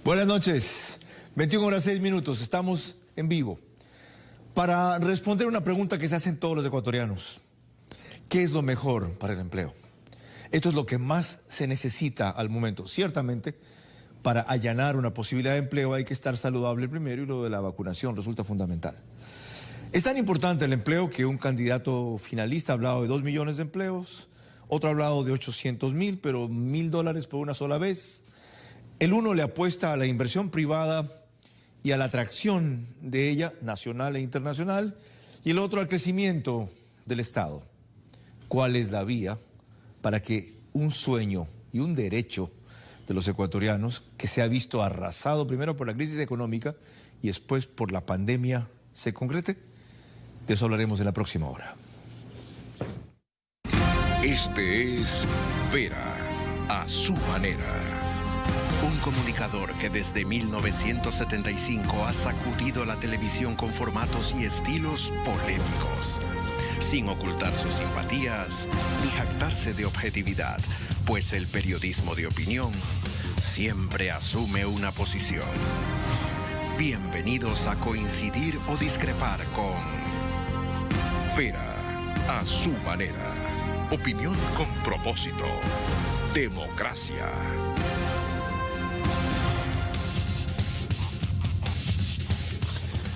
Buenas noches, 21 horas 6 minutos, estamos en vivo para responder una pregunta que se hacen todos los ecuatorianos. ¿Qué es lo mejor para el empleo? Esto es lo que más se necesita al momento. Ciertamente, para allanar una posibilidad de empleo hay que estar saludable primero y lo de la vacunación resulta fundamental. Es tan importante el empleo que un candidato finalista ha hablado de 2 millones de empleos, otro ha hablado de 800,000, pero $1,000 por una sola vez. El uno le apuesta a la inversión privada y a la atracción de ella, nacional e internacional, y el otro al crecimiento del Estado. ¿Cuál es la vía para que un sueño y un derecho de los ecuatorianos, que se ha visto arrasado primero por la crisis económica y después por la pandemia, se concrete? De eso hablaremos en la próxima hora. Este es Vera, a su manera. Un comunicador que desde 1975 ha sacudido la televisión con formatos y estilos polémicos, sin ocultar sus simpatías ni jactarse de objetividad, pues el periodismo de opinión siempre asume una posición. Bienvenidos a coincidir o discrepar con Vera, a su manera. Opinión con propósito. Democracia.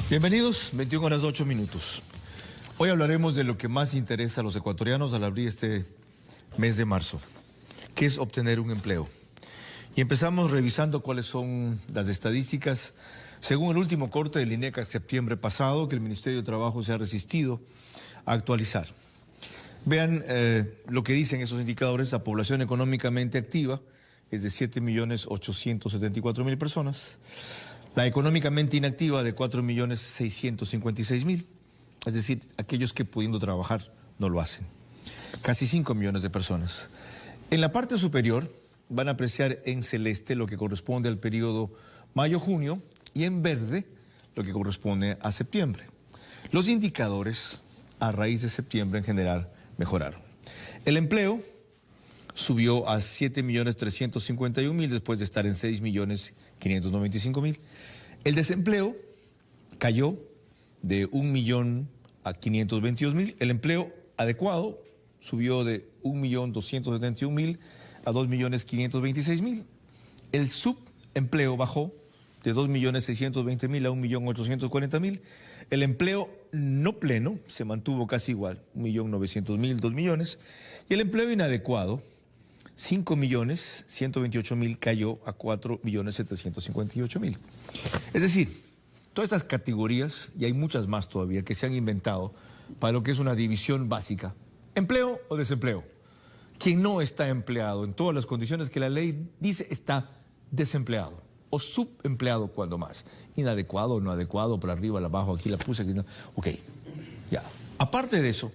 Bienvenidos, 21 horas 8 minutos. Hoy hablaremos de lo que más interesa a los ecuatorianos al abrir este mes de marzo, que es obtener un empleo. Y empezamos revisando cuáles son las estadísticas. Según el último corte del INEC septiembre pasado, que el Ministerio de Trabajo se ha resistido a actualizar. Vean lo que dicen esos indicadores. La población económicamente activa es de 7.874.000 personas. La económicamente inactiva de 4.656.000. Es decir, aquellos que pudiendo trabajar no lo hacen. Casi 5 millones de personas. En la parte superior van a apreciar en celeste lo que corresponde al periodo mayo-junio y en verde lo que corresponde a septiembre. Los indicadores a raíz de septiembre en general mejoraron. El empleo subió a 7.351.000 después de estar en 6.595.000. El desempleo cayó de 1.000.000 a 522.000. El empleo adecuado subió de 1.271.000 a 2.526.000. El subempleo bajó de 2.620.000 a 1.840.000. El empleo no pleno se mantuvo casi igual, 1.900.000, 2 millones. Y el empleo inadecuado, 5.128.000, cayó a 4.758.000. Es decir, todas estas categorías, y hay muchas más todavía, que se han inventado para lo que es una división básica. ¿Empleo o desempleo? Quien no está empleado en todas las condiciones que la ley dice está desempleado o subempleado cuando más. Inadecuado, no adecuado, por arriba, abajo, aquí la puse, aquí no. Ok, ya. Aparte de eso,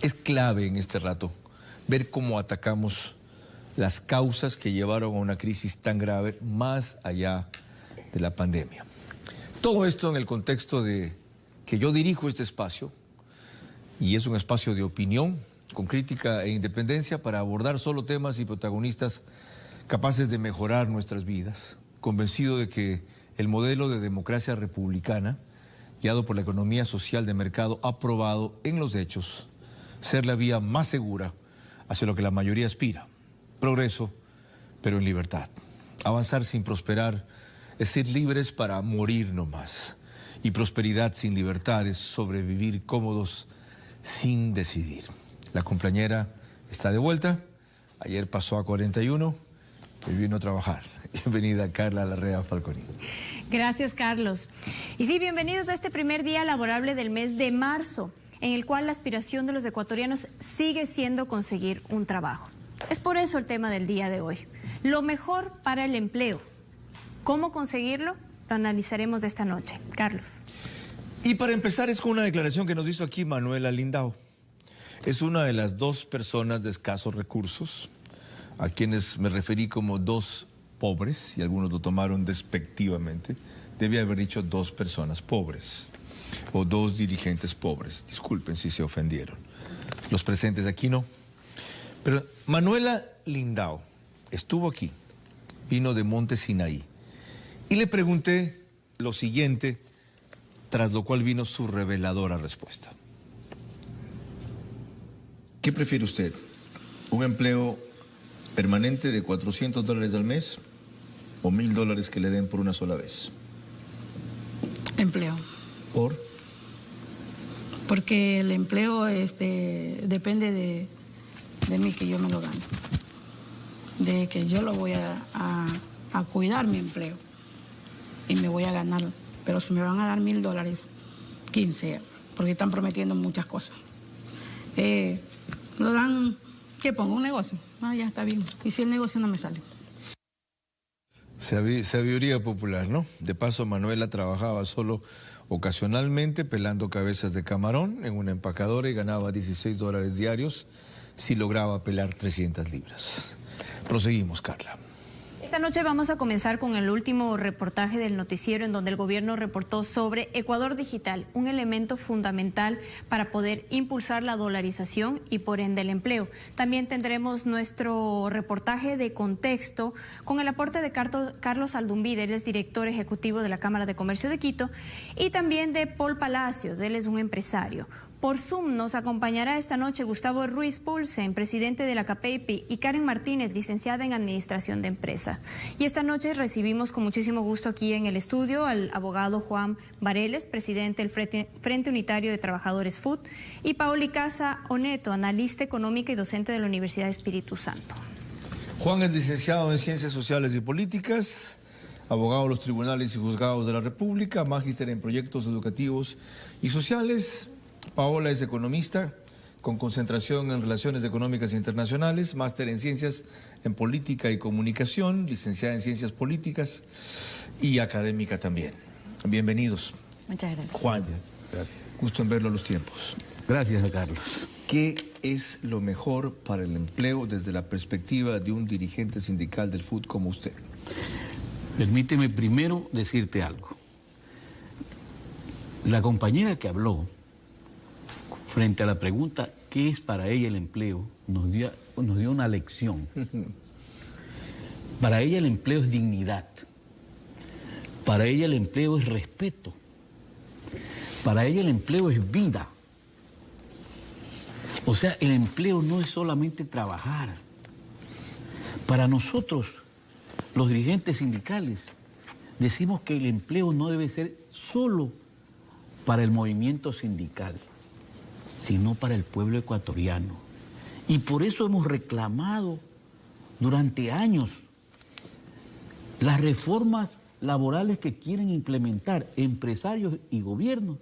es clave en este rato ver cómo atacamos las causas que llevaron a una crisis tan grave más allá de la pandemia. Todo esto en el contexto de que yo dirijo este espacio, y es un espacio de opinión, con crítica e independencia, para abordar solo temas y protagonistas capaces de mejorar nuestras vidas, convencido de que el modelo de democracia republicana, guiado por la economía social de mercado, ha probado en los hechos ser la vía más segura hacia lo que la mayoría aspira: progreso, pero en libertad. Avanzar sin prosperar es ser libres para morir nomás. Y prosperidad sin libertad es sobrevivir cómodos sin decidir. La compañera está de vuelta. Ayer pasó a 41 y vino a trabajar. Bienvenida, Carla Larrea Falconi. Gracias, Carlos. Y sí, bienvenidos a este primer día laborable del mes de marzo, en el cual la aspiración de los ecuatorianos sigue siendo conseguir un trabajo. Es por eso el tema del día de hoy. Lo mejor para el empleo. ¿Cómo conseguirlo? Lo analizaremos esta noche. Carlos. Y para empezar es con una declaración que nos hizo aquí Manuela Lindao. Es una de las 2 personas de escasos recursos, a quienes me referí como 2 pobres, y algunos lo tomaron despectivamente. Debía haber dicho 2 personas pobres, o 2 dirigentes pobres. Disculpen si se ofendieron. Los presentes aquí no. Pero Manuela Lindao estuvo aquí vino de Monte Sinaí. Y le pregunté lo siguiente, tras lo cual vino su reveladora respuesta. ¿Qué prefiere usted? ¿Un empleo permanente de $400 al mes o $1,000 que le den por una sola vez? Empleo. ¿Por? Porque el empleo depende de mí, que yo me lo gano. De que yo lo voy a cuidar mi empleo. Y me voy a ganar. Pero si me van a dar $1,000, 15, porque están prometiendo muchas cosas. Lo dan, ¿qué pongo? Un negocio. Ah, ya está bien. Y si el negocio no me sale. Sabiduría popular, ¿no? De paso, Manuela trabajaba solo ocasionalmente pelando cabezas de camarón en una empacadora y ganaba $16 diarios si lograba pelar 300 libras. Proseguimos, Carla. Esta noche vamos a comenzar con el último reportaje del noticiero en donde el gobierno reportó sobre Ecuador Digital, un elemento fundamental para poder impulsar la dolarización y por ende el empleo. También tendremos nuestro reportaje de contexto con el aporte de Carlos Aldumbide, él es director ejecutivo de la Cámara de Comercio de Quito, y también de Paul Palacios, él es un empresario. Por Zoom nos acompañará esta noche Gustavo Ruiz Pulsen, presidente de la CAPEIPI, y Karen Martínez, licenciada en Administración de Empresa. Y esta noche recibimos con muchísimo gusto aquí en el estudio al abogado Juan Vareles, presidente del Frente Unitario de Trabajadores FUT, y Paoli Casa Oneto, analista económica y docente de la Universidad de Espíritu Santo. Juan es licenciado en Ciencias Sociales y Políticas, abogado de los tribunales y juzgados de la República, magíster en proyectos educativos y sociales. Paola es economista con concentración en Relaciones Económicas Internacionales, máster en Ciencias en Política y Comunicación, licenciada en Ciencias Políticas y académica también. Bienvenidos. Muchas gracias. Juan, gracias. Gusto en verlo a los tiempos. Gracias, Carlos. ¿Qué es lo mejor para el empleo desde la perspectiva de un dirigente sindical del FUT como usted? Permíteme primero decirte algo. La compañera que habló, frente a la pregunta ¿qué es para ella el empleo?, nos dio una lección. Para ella el empleo es dignidad. Para ella el empleo es respeto. Para ella el empleo es vida. O sea, el empleo no es solamente trabajar. Para nosotros, los dirigentes sindicales, decimos que el empleo no debe ser solo para el movimiento sindical, sino para el pueblo ecuatoriano. Y por eso hemos reclamado durante años las reformas laborales que quieren implementar empresarios y gobiernos.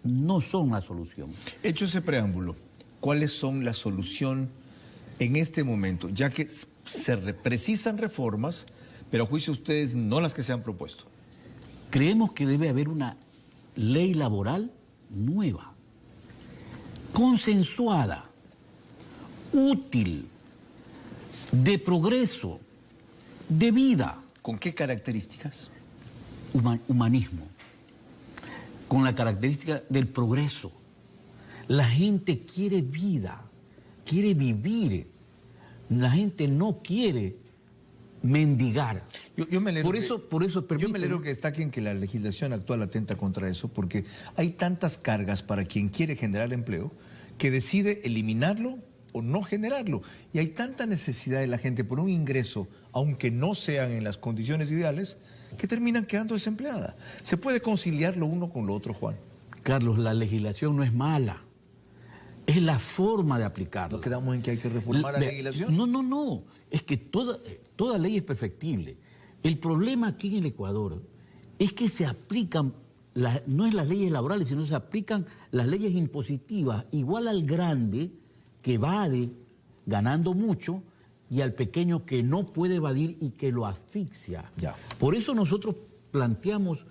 No son la solución. Hecho ese preámbulo, ¿cuáles son la solución en este momento? Ya que se precisan reformas, pero a juicio de ustedes no las que se han propuesto. Creemos que debe haber una ley laboral nueva, consensuada, útil, de progreso, de vida. ¿Con qué características? Humanismo, con la característica del progreso. La gente quiere vida, quiere vivir. La gente no quiere mendigar. Yo me alegro permíteme. Yo me alegro que destaquen que la legislación actual atenta contra eso, porque hay tantas cargas para quien quiere generar empleo que decide eliminarlo o no generarlo. Y hay tanta necesidad de la gente por un ingreso, aunque no sean en las condiciones ideales, que terminan quedando desempleada. ¿Se puede conciliar lo uno con lo otro, Juan? Carlos, la legislación no es mala. Es la forma de aplicarla. ¿No quedamos en que hay que reformar la legislación? No. Es que toda ley es perfectible. El problema aquí en el Ecuador es que se aplican, no es las leyes laborales, sino se aplican las leyes impositivas, igual al grande que evade ganando mucho y al pequeño que no puede evadir y que lo asfixia. Ya. Por eso nosotros planteamos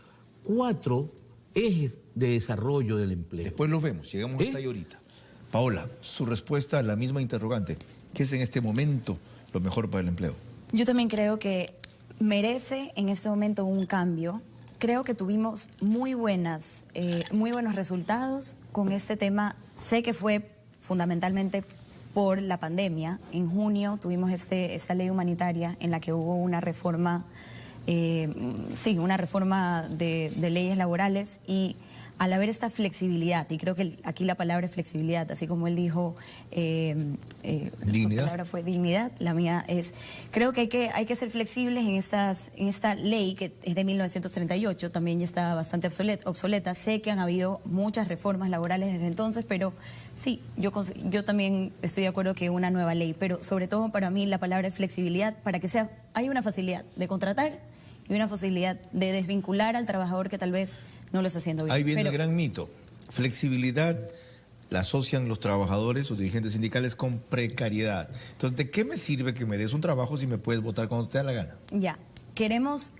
4 ejes de desarrollo del empleo. Después los vemos, llegamos hasta ahí ahorita. Paola, su respuesta a la misma interrogante. ¿Qué es en este momento lo mejor para el empleo? Yo también creo que merece en este momento un cambio. Creo que tuvimos muy buenos resultados con este tema. Sé que fue fundamentalmente por la pandemia. En junio tuvimos esta ley humanitaria en la que hubo una reforma, una reforma de leyes laborales, y al haber esta flexibilidad, y creo que aquí la palabra es flexibilidad, así como él dijo, dignidad. Su palabra fue dignidad, la mía es, creo que hay que ser flexibles en esta ley que es de 1938, también ya está bastante obsoleta. Sé que han habido muchas reformas laborales desde entonces, pero sí, yo también estoy de acuerdo que una nueva ley, pero sobre todo para mí la palabra es flexibilidad, para que hay una facilidad de contratar y una facilidad de desvincular al trabajador que tal vez no lo está haciendo bien. Ahí viene el gran mito. Flexibilidad la asocian los trabajadadores o dirigentes sindicales con precariedad. Entonces, ¿de qué me sirve que me des un trabajo si me puedes votar cuando te da la gana? Ya, queremos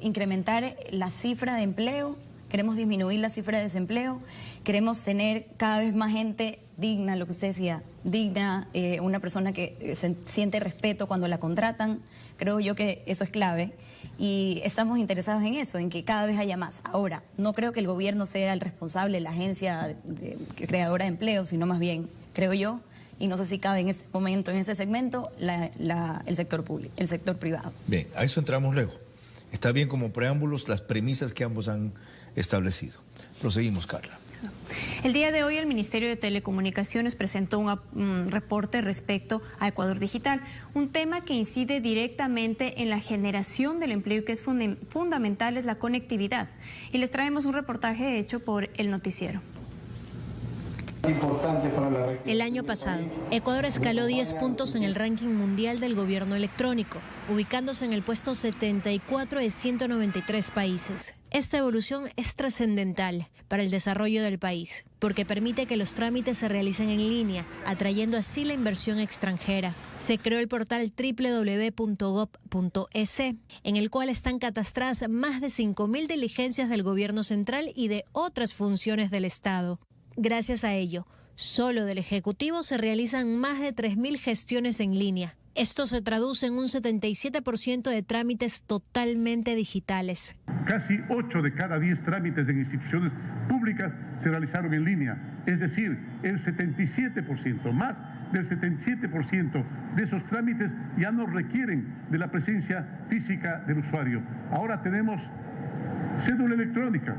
incrementar la cifra de empleo, queremos disminuir la cifra de desempleo, queremos tener cada vez más gente digna, lo que usted decía, digna, una persona que siente respeto cuando la contratan. Creo yo que eso es clave y estamos interesados en eso, en que cada vez haya más. Ahora, no creo que el gobierno sea el responsable, la agencia creadora de empleo, sino más bien, creo yo, y no sé si cabe en este momento, en este segmento, el sector público, el sector privado. Bien, a eso entramos luego. Está bien como preámbulos las premisas que ambos han establecido. Proseguimos, Carla. El día de hoy el Ministerio de Telecomunicaciones presentó un reporte respecto a Ecuador Digital, un tema que incide directamente en la generación del empleo y que es fundamental es la conectividad. Y les traemos un reportaje hecho por El Noticiero. El año pasado, Ecuador escaló 10 puntos en el ranking mundial del gobierno electrónico, ubicándose en el puesto 74 de 193 países. Esta evolución es trascendental para el desarrollo del país, porque permite que los trámites se realicen en línea, atrayendo así la inversión extranjera. Se creó el portal www.gov.es, en el cual están catastradas más de 5.000 diligencias del gobierno central y de otras funciones del Estado. Gracias a ello, solo del Ejecutivo se realizan más de 3.000 gestiones en línea. Esto se traduce en un 77% de trámites totalmente digitales. Casi 8 de cada 10 trámites en instituciones públicas se realizaron en línea, es decir, el 77%, más del 77% de esos trámites ya no requieren de la presencia física del usuario. Ahora tenemos cédula electrónica,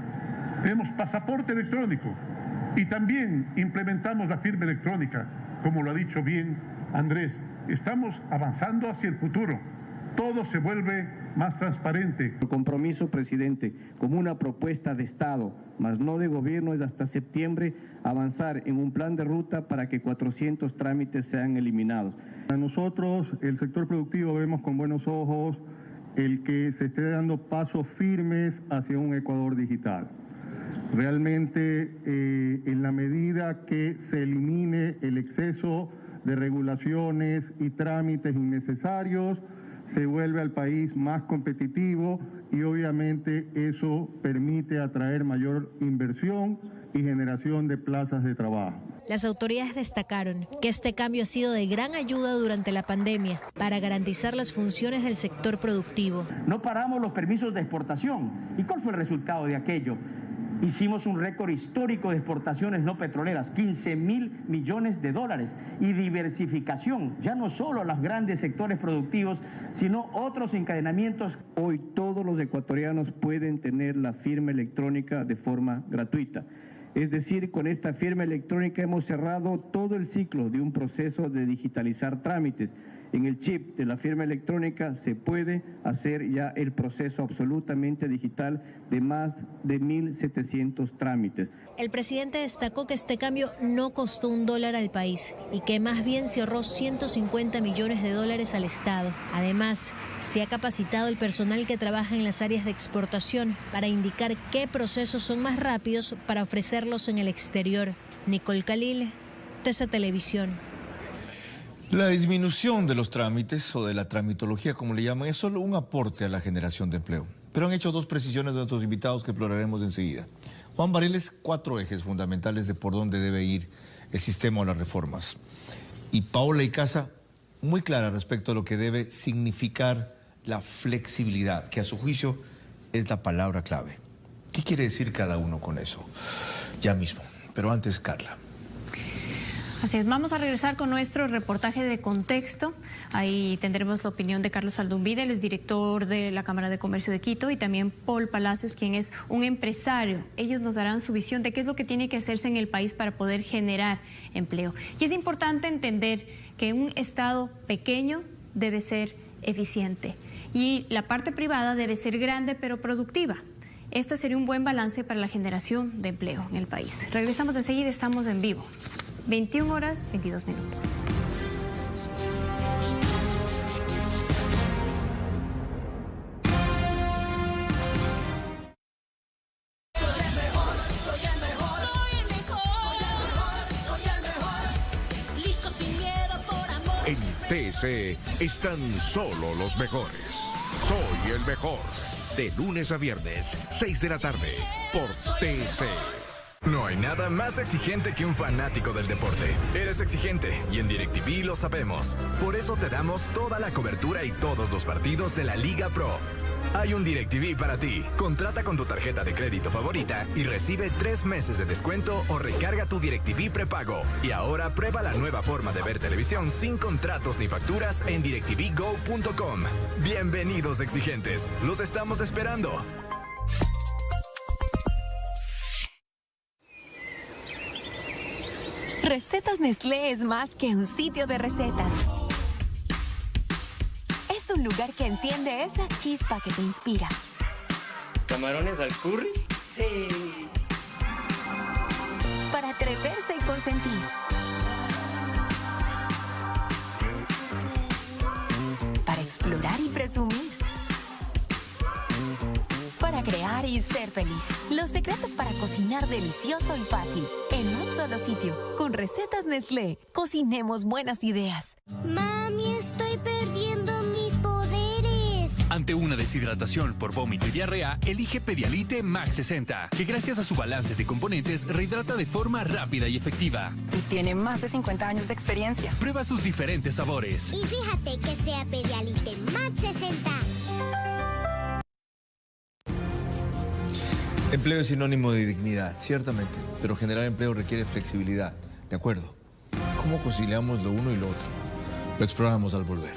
tenemos pasaporte electrónico y también implementamos la firma electrónica, como lo ha dicho bien Andrés. Estamos avanzando hacia el futuro. Todo se vuelve más transparente. El compromiso, presidente, como una propuesta de Estado, más no de gobierno, es hasta septiembre avanzar en un plan de ruta para que 400 trámites sean eliminados. A nosotros, el sector productivo, vemos con buenos ojos el que se esté dando pasos firmes hacia un Ecuador digital. Realmente, en la medida que se elimine el exceso de regulaciones y trámites innecesarios, se vuelve al país más competitivo y obviamente eso permite atraer mayor inversión y generación de plazas de trabajo. Las autoridades destacaron que este cambio ha sido de gran ayuda durante la pandemia para garantizar las funciones del sector productivo. No paramos los permisos de exportación. ¿Y cuál fue el resultado de aquello? Hicimos un récord histórico de exportaciones no petroleras, 15.000 millones de dólares, y diversificación, ya no solo los grandes sectores productivos, sino otros encadenamientos. Hoy todos los ecuatorianos pueden tener la firma electrónica de forma gratuita. Es decir, con esta firma electrónica hemos cerrado todo el ciclo de un proceso de digitalizar trámites. En el chip de la firma electrónica se puede hacer ya el proceso absolutamente digital de más de 1.700 trámites. El presidente destacó que este cambio no costó $1 al país y que más bien se ahorró 150 millones de dólares al Estado. Además, se ha capacitado el personal que trabaja en las áreas de exportación para indicar qué procesos son más rápidos para ofrecerlos en el exterior. Nicole Khalil, TC Televisión. La disminución de los trámites o de la tramitología, como le llaman, es solo un aporte a la generación de empleo. Pero han hecho dos precisiones de nuestros invitados que exploraremos enseguida. Juan Bareles, 4 ejes fundamentales de por dónde debe ir el sistema o las reformas. Y Paola Icaza, muy clara respecto a lo que debe significar la flexibilidad, que a su juicio es la palabra clave. ¿Qué quiere decir cada uno con eso? Ya mismo. Pero antes, Carla. Así es, vamos a regresar con nuestro reportaje de contexto. Ahí tendremos la opinión de Carlos Aldumbide, él es director de la Cámara de Comercio de Quito, y también Paul Palacios, quien es un empresario. Ellos nos darán su visión de qué es lo que tiene que hacerse en el país para poder generar empleo. Y es importante entender que un Estado pequeño debe ser eficiente y la parte privada debe ser grande pero productiva. Este sería un buen balance para la generación de empleo en el país. Regresamos enseguida, estamos en vivo. 21 horas, 22 minutos. En TC están solo los mejores. Soy el mejor. De lunes a viernes, 6 de la tarde, por TC. No hay nada más exigente que un fanático del deporte. Eres exigente y en DirecTV lo sabemos. Por eso te damos toda la cobertura y todos los partidos de la Liga Pro. Hay un DirecTV para ti. Contrata con tu tarjeta de crédito favorita y recibe 3 meses de descuento o recarga tu DirecTV prepago. Y ahora prueba la nueva forma de ver televisión sin contratos ni facturas en directvgo.com. Bienvenidos exigentes. Los estamos esperando. Recetas Nestlé es más que un sitio de recetas. Es un lugar que enciende esa chispa que te inspira. ¿Camarones al curry? Sí. Para atreverse y consentir. Para explorar y presumir. Para crear y ser feliz. Los secretos para cocinar delicioso y fácil. En un solo sitio. Con Recetas Nestlé. Cocinemos buenas ideas. Mami, estoy perdiendo mis poderes. Ante una deshidratación por vómito y diarrea, elige Pedialite Max 60, que gracias a su balance de componentes rehidrata de forma rápida y efectiva. Y tiene más de 50 años de experiencia. Prueba sus diferentes sabores. Y fíjate que sea Pedialite Max 60. Empleo es sinónimo de dignidad, ciertamente, pero generar empleo requiere flexibilidad, ¿de acuerdo? ¿Cómo conciliamos lo uno y lo otro? Lo exploramos al volver.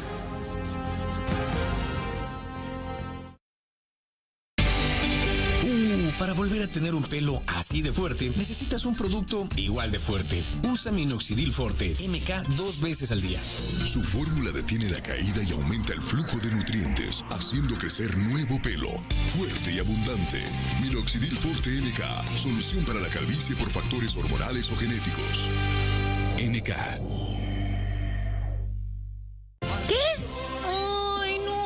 Para volver a tener un pelo así de fuerte, necesitas un producto igual de fuerte. Usa Minoxidil Forte MK 2 veces al día. Su fórmula detiene la caída y aumenta el flujo de nutrientes, haciendo crecer nuevo pelo, fuerte y abundante. Minoxidil Forte MK, solución para la calvicie por factores hormonales o genéticos. MK. ¿Qué? ¡Ay, no!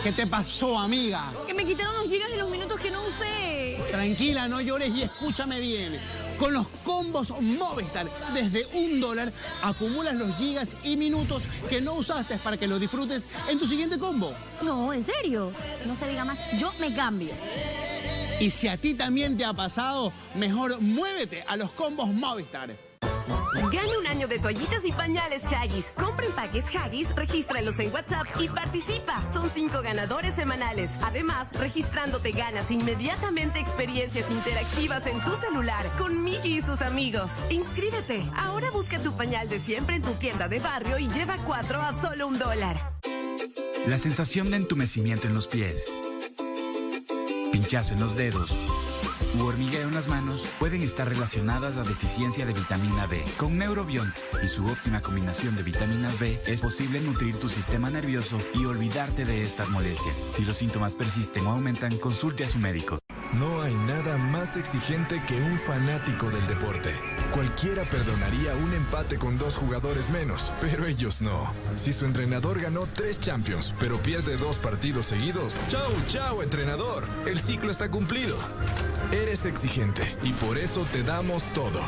¿Qué te pasó, amiga? Que me quitaron los gigas y los minutos que no usé. Tranquila, no llores y escúchame bien. Con los combos Movistar, desde $1, acumulas los gigas y minutos que no usaste para que los disfrutes en tu siguiente combo. No, ¿en serio? No se diga más, yo me cambio. Y si a ti también te ha pasado, mejor muévete a los combos Movistar. Gana un año de toallitas y pañales Haggis. Compra empaques Haggis, regístralos en WhatsApp y participa. Son 5 ganadores semanales. Además, registrándote ganas inmediatamente experiencias interactivas en tu celular con Miki y sus amigos. Inscríbete. Ahora busca tu pañal de siempre en tu tienda de barrio y lleva 4 a solo $1. La sensación de entumecimiento en los pies, pinchazo en los dedos u hormigueo en las manos pueden estar relacionadas a deficiencia de vitamina B. Con Neurobion y su óptima combinación de vitaminas B es posible nutrir tu sistema nervioso y olvidarte de estas molestias. Si los síntomas persisten o aumentan, consulte a su médico. No hay nada más exigente que un fanático del deporte. Cualquiera perdonaría un empate con 2 jugadores menos, pero ellos no. Si su entrenador ganó 3 Champions, pero pierde 2 partidos seguidos, ¡chao, chao, entrenador! El ciclo está cumplido. Eres exigente y por eso te damos todo.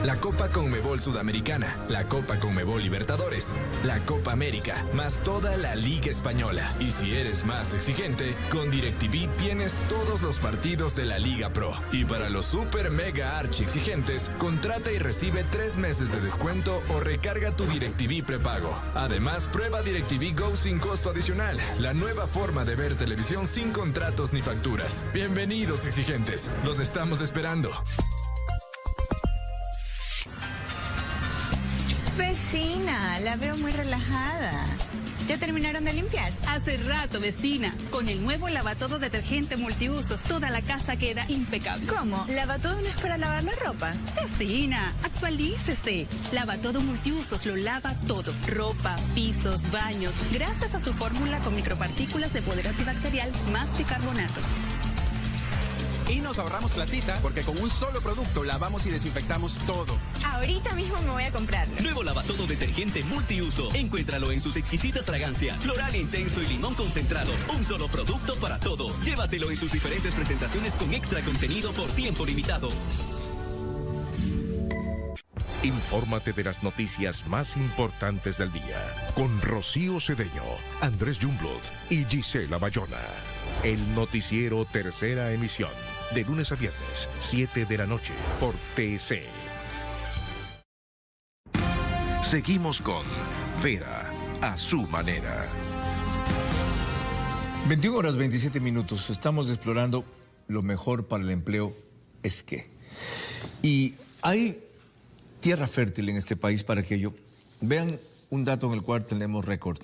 La Copa Conmebol Sudamericana, la Copa Conmebol Libertadores, la Copa América, más toda la Liga Española. Y si eres más exigente, con DirecTV tienes todos los partidos de la Liga Pro. Y para los super mega archi exigentes, contrata y recibe 3 meses de descuento o recarga tu DirecTV prepago. Además, prueba DirecTV Go sin costo adicional, la nueva forma de ver televisión sin contratos ni facturas. Bienvenidos exigentes, los estamos esperando. Vecina, la veo muy relajada. ¿Ya terminaron de limpiar? Hace rato, vecina. Con el nuevo Lavatodo detergente multiusos, toda la casa queda impecable. ¿Cómo? ¿Lavatodo no es para lavar la ropa? Vecina, actualícese. Lavatodo multiusos lo lava todo. Ropa, pisos, baños. Gracias a su fórmula con micropartículas de poder antibacterial más bicarbonato. Y nos ahorramos platita porque con un solo producto lavamos y desinfectamos todo. Ahorita mismo me voy a comprarlo. Nuevo Lavatodo detergente multiuso. Encuéntralo en sus exquisitas fragancias. Floral intenso y limón concentrado. Un solo producto para todo. Llévatelo en sus diferentes presentaciones con extra contenido por tiempo limitado. Infórmate de las noticias más importantes del día con Rocío Cedeño, Andrés Junblot y Gisela Bayona. El noticiero Tercera Emisión, de lunes a viernes, 7 de la noche, por TC. Seguimos con Vera, a su manera. 21 horas 27 minutos. Estamos explorando lo mejor para el empleo es qué. Y hay tierra fértil en este país para aquello. Vean un dato en el cual tenemos récord.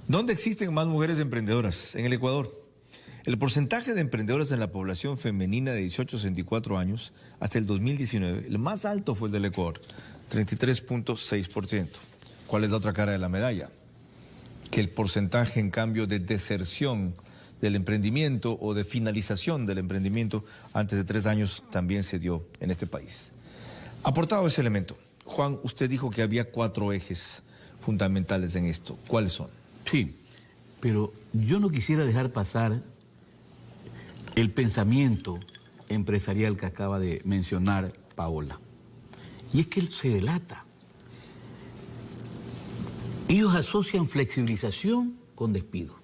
¿Dónde existen más mujeres emprendedoras? En el Ecuador. El porcentaje de emprendedoras en la población femenina de 18 a 64 años hasta el 2019, el más alto fue el del Ecuador, 33.6%. ¿Cuál es la otra cara de la medalla? Que el porcentaje, en cambio, de deserción del emprendimiento o de finalización del emprendimiento antes de 3 años también se dio en este país. Aportado ese elemento, Juan, usted dijo que había 4 ejes fundamentales en esto. ¿Cuáles son? Sí, pero yo no quisiera dejar pasar el pensamiento empresarial que acaba de mencionar Paola. Y es que él se delata. Ellos asocian flexibilización con despido.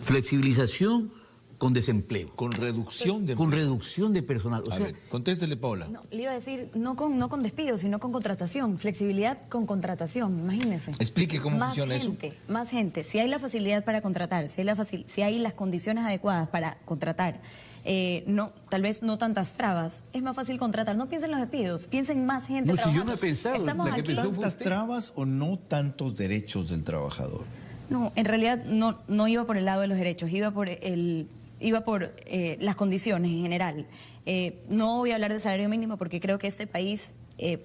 Flexibilización con desempleo. Con reducción de Con reducción de personal. O sea, ver, contéstele, Paola. No, le iba a decir, no con despido, sino con contratación. Flexibilidad con contratación, imagínese. Explique cómo funciona eso. Más gente. Si hay la facilidad para contratar, si hay las condiciones adecuadas para contratar, tal vez no tantas trabas, es más fácil contratar. No piensen en los despidos, piensen en más gente. No, si yo no he pensado. Estamos la que aquí. pensó fue ¿Tantas usted. trabas o no tantos derechos del trabajador? No, en realidad no iba por el lado de los derechos, iba por las condiciones en general. No voy a hablar de salario mínimo porque creo que este país,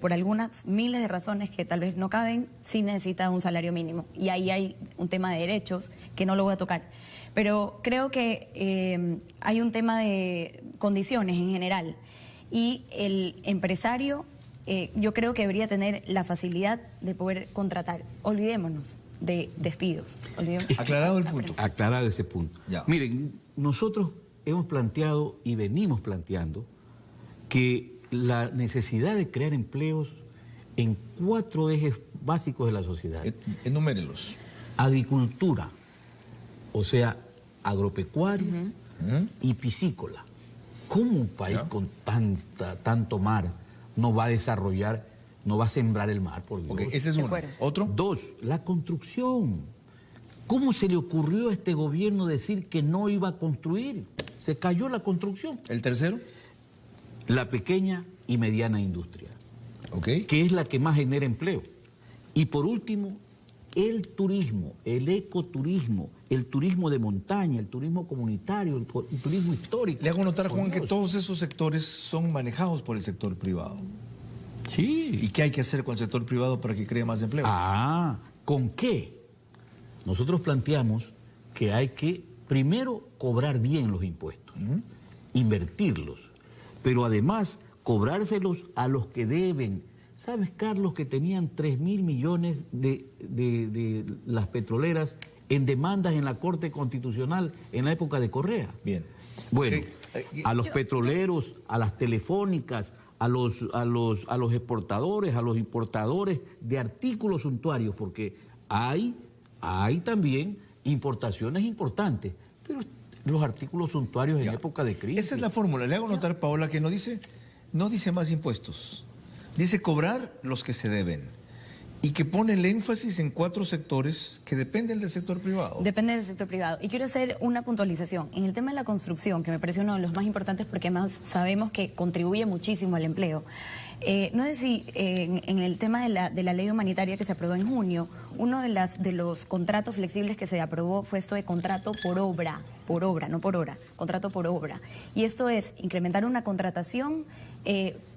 por algunas miles de razones que tal vez no caben, sí necesita un salario mínimo. Y ahí hay un tema de derechos que no lo voy a tocar. Pero creo que hay un tema de condiciones en general. Y el empresario, yo creo que debería tener la facilidad de poder contratar. Olvidémonos de despidos. Aclarado el punto. Aclarado ese punto. Ya. Miren, nosotros hemos planteado y venimos planteando que la necesidad de crear empleos en 4 ejes básicos de la sociedad. Enumérelos. Agricultura, o sea, agropecuario y piscícola. ¿Cómo un país con tanto mar no va a desarrollar, no va a sembrar el mar, por Dios? Okay, ese es uno. ¿Otro? 2, la construcción. ¿Cómo se le ocurrió a este gobierno decir que no iba a construir? Se cayó la construcción. ¿El tercero? La pequeña y mediana industria, okay, que es la que más genera empleo. Y por último, el turismo, el ecoturismo, el turismo de montaña, el turismo comunitario, el turismo histórico. Le hago notar, Juan, que todos esos sectores son manejados por el sector privado. Sí. ¿Y qué hay que hacer con el sector privado para que cree más empleo? ¿Con qué? Nosotros planteamos que hay que primero cobrar bien los impuestos, invertirlos, pero además cobrárselos a los que deben. ¿Sabes, Carlos, que tenían 3.000 millones de las petroleras en demandas en la Corte Constitucional en la época de Correa? Bien. Bueno, a los petroleros, a las telefónicas, a los exportadores, a los importadores de artículos suntuarios, porque hay también importaciones importantes, pero los artículos suntuarios en época de crisis. Esa es la fórmula. Le hago notar, Paola, que no dice más impuestos. Dice cobrar los que se deben. Y que pone el énfasis en 4 sectores que dependen del sector privado. Depende del sector privado. Y quiero hacer una puntualización. En el tema de la construcción, que me parece uno de los más importantes porque más sabemos que contribuye muchísimo al empleo. No sé si en el tema de la ley humanitaria que se aprobó en junio, uno de los contratos flexibles que se aprobó fue esto de contrato por obra, no por hora, contrato por obra. Y esto es incrementar una contratación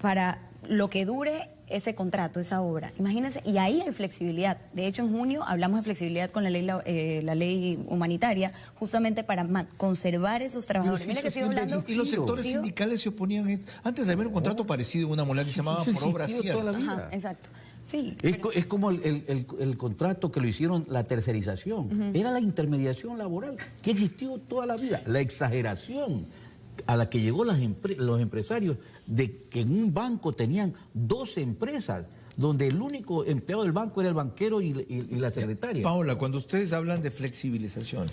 para lo que dure ese contrato, esa obra. Imagínense, y ahí hay flexibilidad. De hecho, en junio hablamos de flexibilidad con la ley humanitaria, justamente para conservar esos trabajadores. Mira que sigo hablando. Y los sectores sindicales se oponían. Antes de haber un contrato parecido en una modalidad que se llamaba por obra cierta. Toda la vida. Ajá, exacto. Sí, es como el contrato que lo hicieron, la tercerización. Era la intermediación laboral que existió toda la vida. La exageración a la que llegó los empresarios de que en un banco tenían 12 empresas, donde el único empleado del banco era el banquero y la secretaria. Paola, cuando ustedes hablan de flexibilización,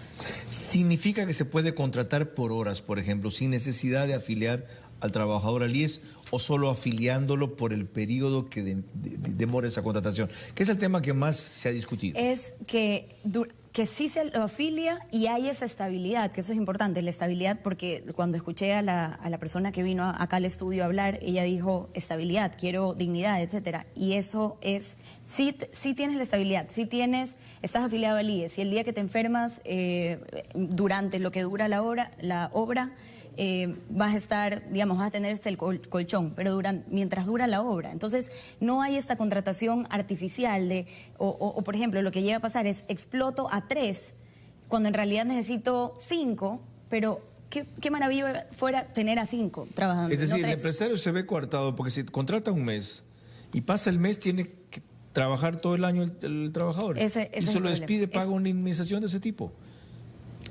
¿significa que se puede contratar por horas, por ejemplo, sin necesidad de afiliar al trabajador al IES o solo afiliándolo por el periodo que demora esa contratación? ¿Qué es el tema que más se ha discutido? Es que sí se lo afilia y hay esa estabilidad, que eso es importante, la estabilidad, porque cuando escuché a la persona que vino acá al estudio a hablar, ella dijo estabilidad, quiero dignidad, etcétera. Y eso es, sí tienes la estabilidad, estás afiliado al IES, y el día que te enfermas, durante lo que dura la obra, vas a estar, digamos, vas a tener el colchón, pero mientras dura la obra. Entonces, no hay esta contratación artificial o por ejemplo, lo que llega a pasar es exploto a 3, cuando en realidad necesito 5, pero qué maravilla fuera tener a 5 trabajando. Es decir, no el empresario se ve coartado porque si contrata un mes y pasa el mes, tiene que trabajar todo el año el trabajador. Y se lo despide, paga una indemnización de ese tipo.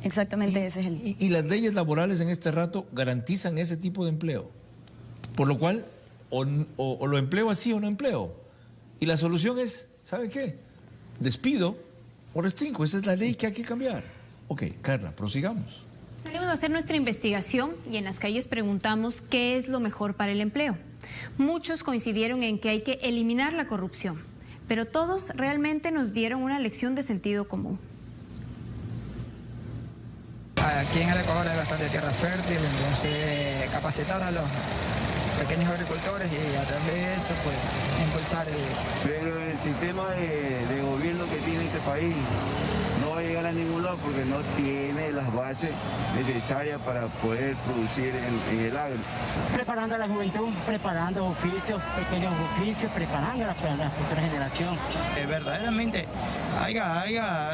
Exactamente, ese es el... Y las leyes laborales en este rato garantizan ese tipo de empleo. Por lo cual, o lo empleo así o no empleo. Y la solución es, ¿sabe qué? Despido o restringo. Esa es la ley que hay que cambiar. Ok, Carla, prosigamos. Salimos a hacer nuestra investigación y en las calles preguntamos qué es lo mejor para el empleo. Muchos coincidieron en que hay que eliminar la corrupción, pero todos realmente nos dieron una lección de sentido común. Aquí en el Ecuador hay bastante tierra fértil, entonces capacitar a los pequeños agricultores y a través de eso pues impulsar Pero el sistema de gobierno que tiene este país no va a llegar a ningún lado porque no tiene las bases necesarias para poder producir en el agro. Preparando a la juventud, preparando oficios, pequeños oficios, preparándola para la futura generación. Verdaderamente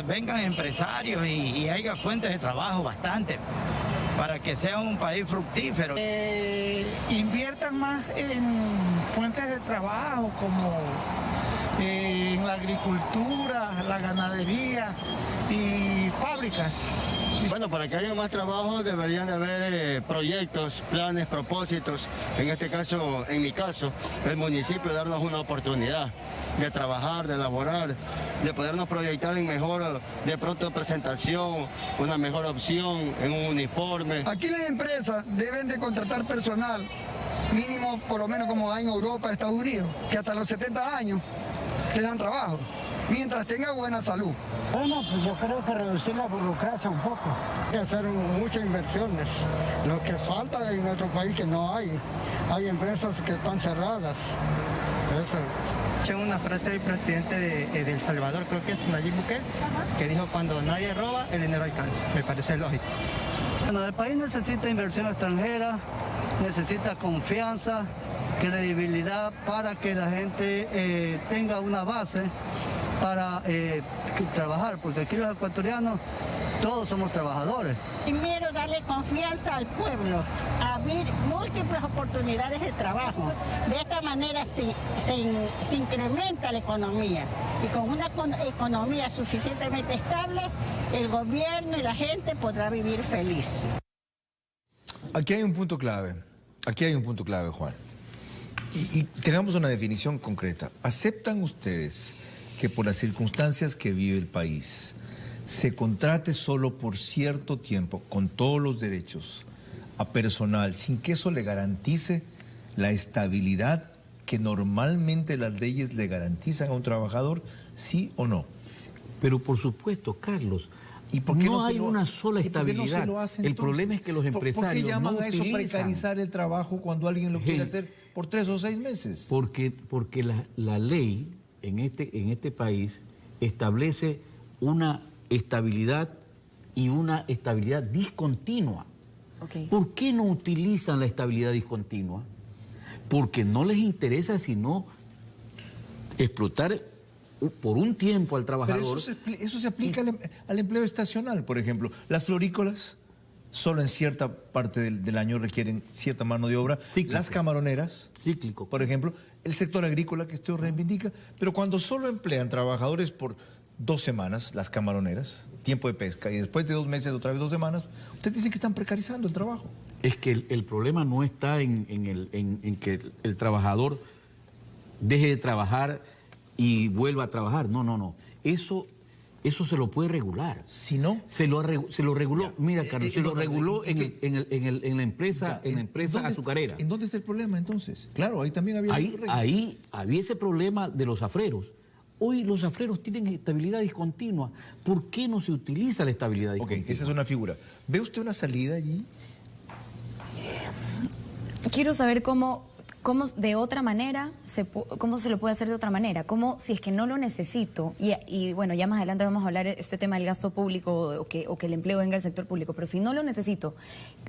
vengan empresarios y haya fuentes de trabajo bastante para que sea un país fructífero. Inviertan más en fuentes de trabajo como en la agricultura, la ganadería y fábricas. Bueno, para que haya más trabajo deberían de haber proyectos, planes, propósitos. En este caso, en mi caso, el municipio darnos una oportunidad de trabajar, de elaborar, de podernos proyectar en mejor, de pronto presentación, una mejor opción en un uniforme. Aquí las empresas deben de contratar personal mínimo, por lo menos como hay en Europa, Estados Unidos, que hasta los 70 años te dan trabajo, mientras tenga buena salud. Bueno, pues yo creo que reducir la burocracia un poco. Hay que hacer muchas inversiones. Lo que falta en nuestro país que no hay. Hay empresas que están cerradas. Escuché una frase del presidente de El Salvador, creo que es Nayib Bukele, que dijo: cuando nadie roba, el dinero alcanza. Me parece lógico. Bueno, el país necesita inversión extranjera, necesita confianza, credibilidad para que la gente tenga una base para trabajar, porque aquí los ecuatorianos todos somos trabajadores. Primero, darle confianza al pueblo, abrir múltiples oportunidades de trabajo. De esta manera se incrementa la economía y con una economía suficientemente estable, el gobierno y la gente podrá vivir feliz. Aquí hay un punto clave, Juan. Y tengamos una definición concreta. ¿Aceptan ustedes que por las circunstancias que vive el país se contrate solo por cierto tiempo, con todos los derechos, a personal, sin que eso le garantice la estabilidad que normalmente las leyes le garantizan a un trabajador, sí o no? Pero por supuesto, Carlos, ¿Y por qué no hay una sola estabilidad? No se lo hacen, el problema es que los empresarios ¿por qué llaman a eso utilizan? precarizar el trabajo cuando alguien lo quiere hacer por 3 o 6 meses? Porque la ley en este país establece una estabilidad y una estabilidad discontinua. Okay. ¿Por qué no utilizan la estabilidad discontinua? Porque no les interesa sino explotar por un tiempo al trabajador. Pero eso se aplica al empleo estacional, por ejemplo. Las florícolas solo en cierta parte del año requieren cierta mano de obra. Cíclico. Las camaroneras, cíclico, por ejemplo. El sector agrícola que usted reivindica. Pero cuando solo emplean trabajadores por 2 semanas, las camaroneras, tiempo de pesca, y después de 2 meses, otra vez 2 semanas, usted dice que están precarizando el trabajo. Es que el problema no está en que el trabajador deje de trabajar y vuelva a trabajar. No. Eso se lo puede regular. Si no, se lo reguló. Ya. Mira, Carlos, se lo reguló en la empresa, azucarera. ¿En dónde está el problema entonces? Claro, ahí también había ahí había ese problema de los afreros. Hoy los afreros tienen estabilidad discontinua. ¿Por qué no se utiliza la estabilidad discontinua? Ok, esa es una figura. ¿Ve usted una salida allí? Quiero saber cómo de otra manera, cómo se lo puede hacer de otra manera, cómo si es que no lo necesito, y bueno, ya más adelante vamos a hablar de este tema del gasto público o que el empleo venga del sector público, pero si no lo necesito,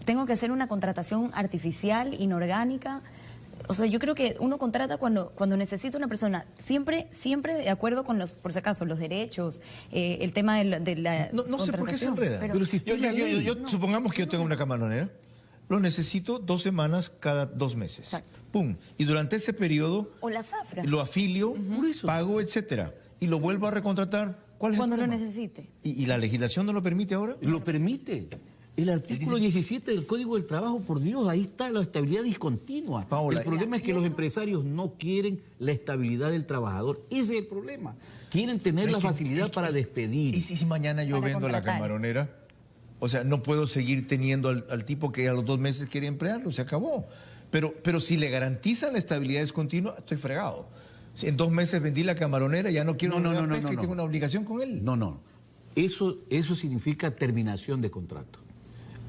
tengo que hacer una contratación artificial, inorgánica. O sea, yo creo que uno contrata cuando necesita una persona, siempre de acuerdo con por si acaso, los derechos, el tema de la no sé por qué se enreda. Pero si yo supongamos que yo tengo una camaronera, lo necesito 2 semanas cada 2 meses. Exacto. Pum. Y durante ese periodo o la zafra, lo afilio, pago, etcétera, y lo vuelvo a recontratar. ¿Cuál es cuando el lo problema? necesite. ¿Y la legislación no lo permite ahora? Lo permite. El artículo 17 del Código del Trabajo, por Dios, ahí está la estabilidad discontinua. Paola, el problema es que los empresarios no quieren la estabilidad del trabajador. Ese es el problema. Quieren tener la facilidad para despedir. ¿Y si mañana yo vendo la camaronera? O sea, no puedo seguir teniendo al tipo que a los 2 meses quiere emplearlo, se acabó. Pero si le garantizan la estabilidad discontinua, estoy fregado. Si en 2 meses vendí la camaronera, ya no quiero pesca y tengo una obligación con él. No. Eso significa terminación de contrato.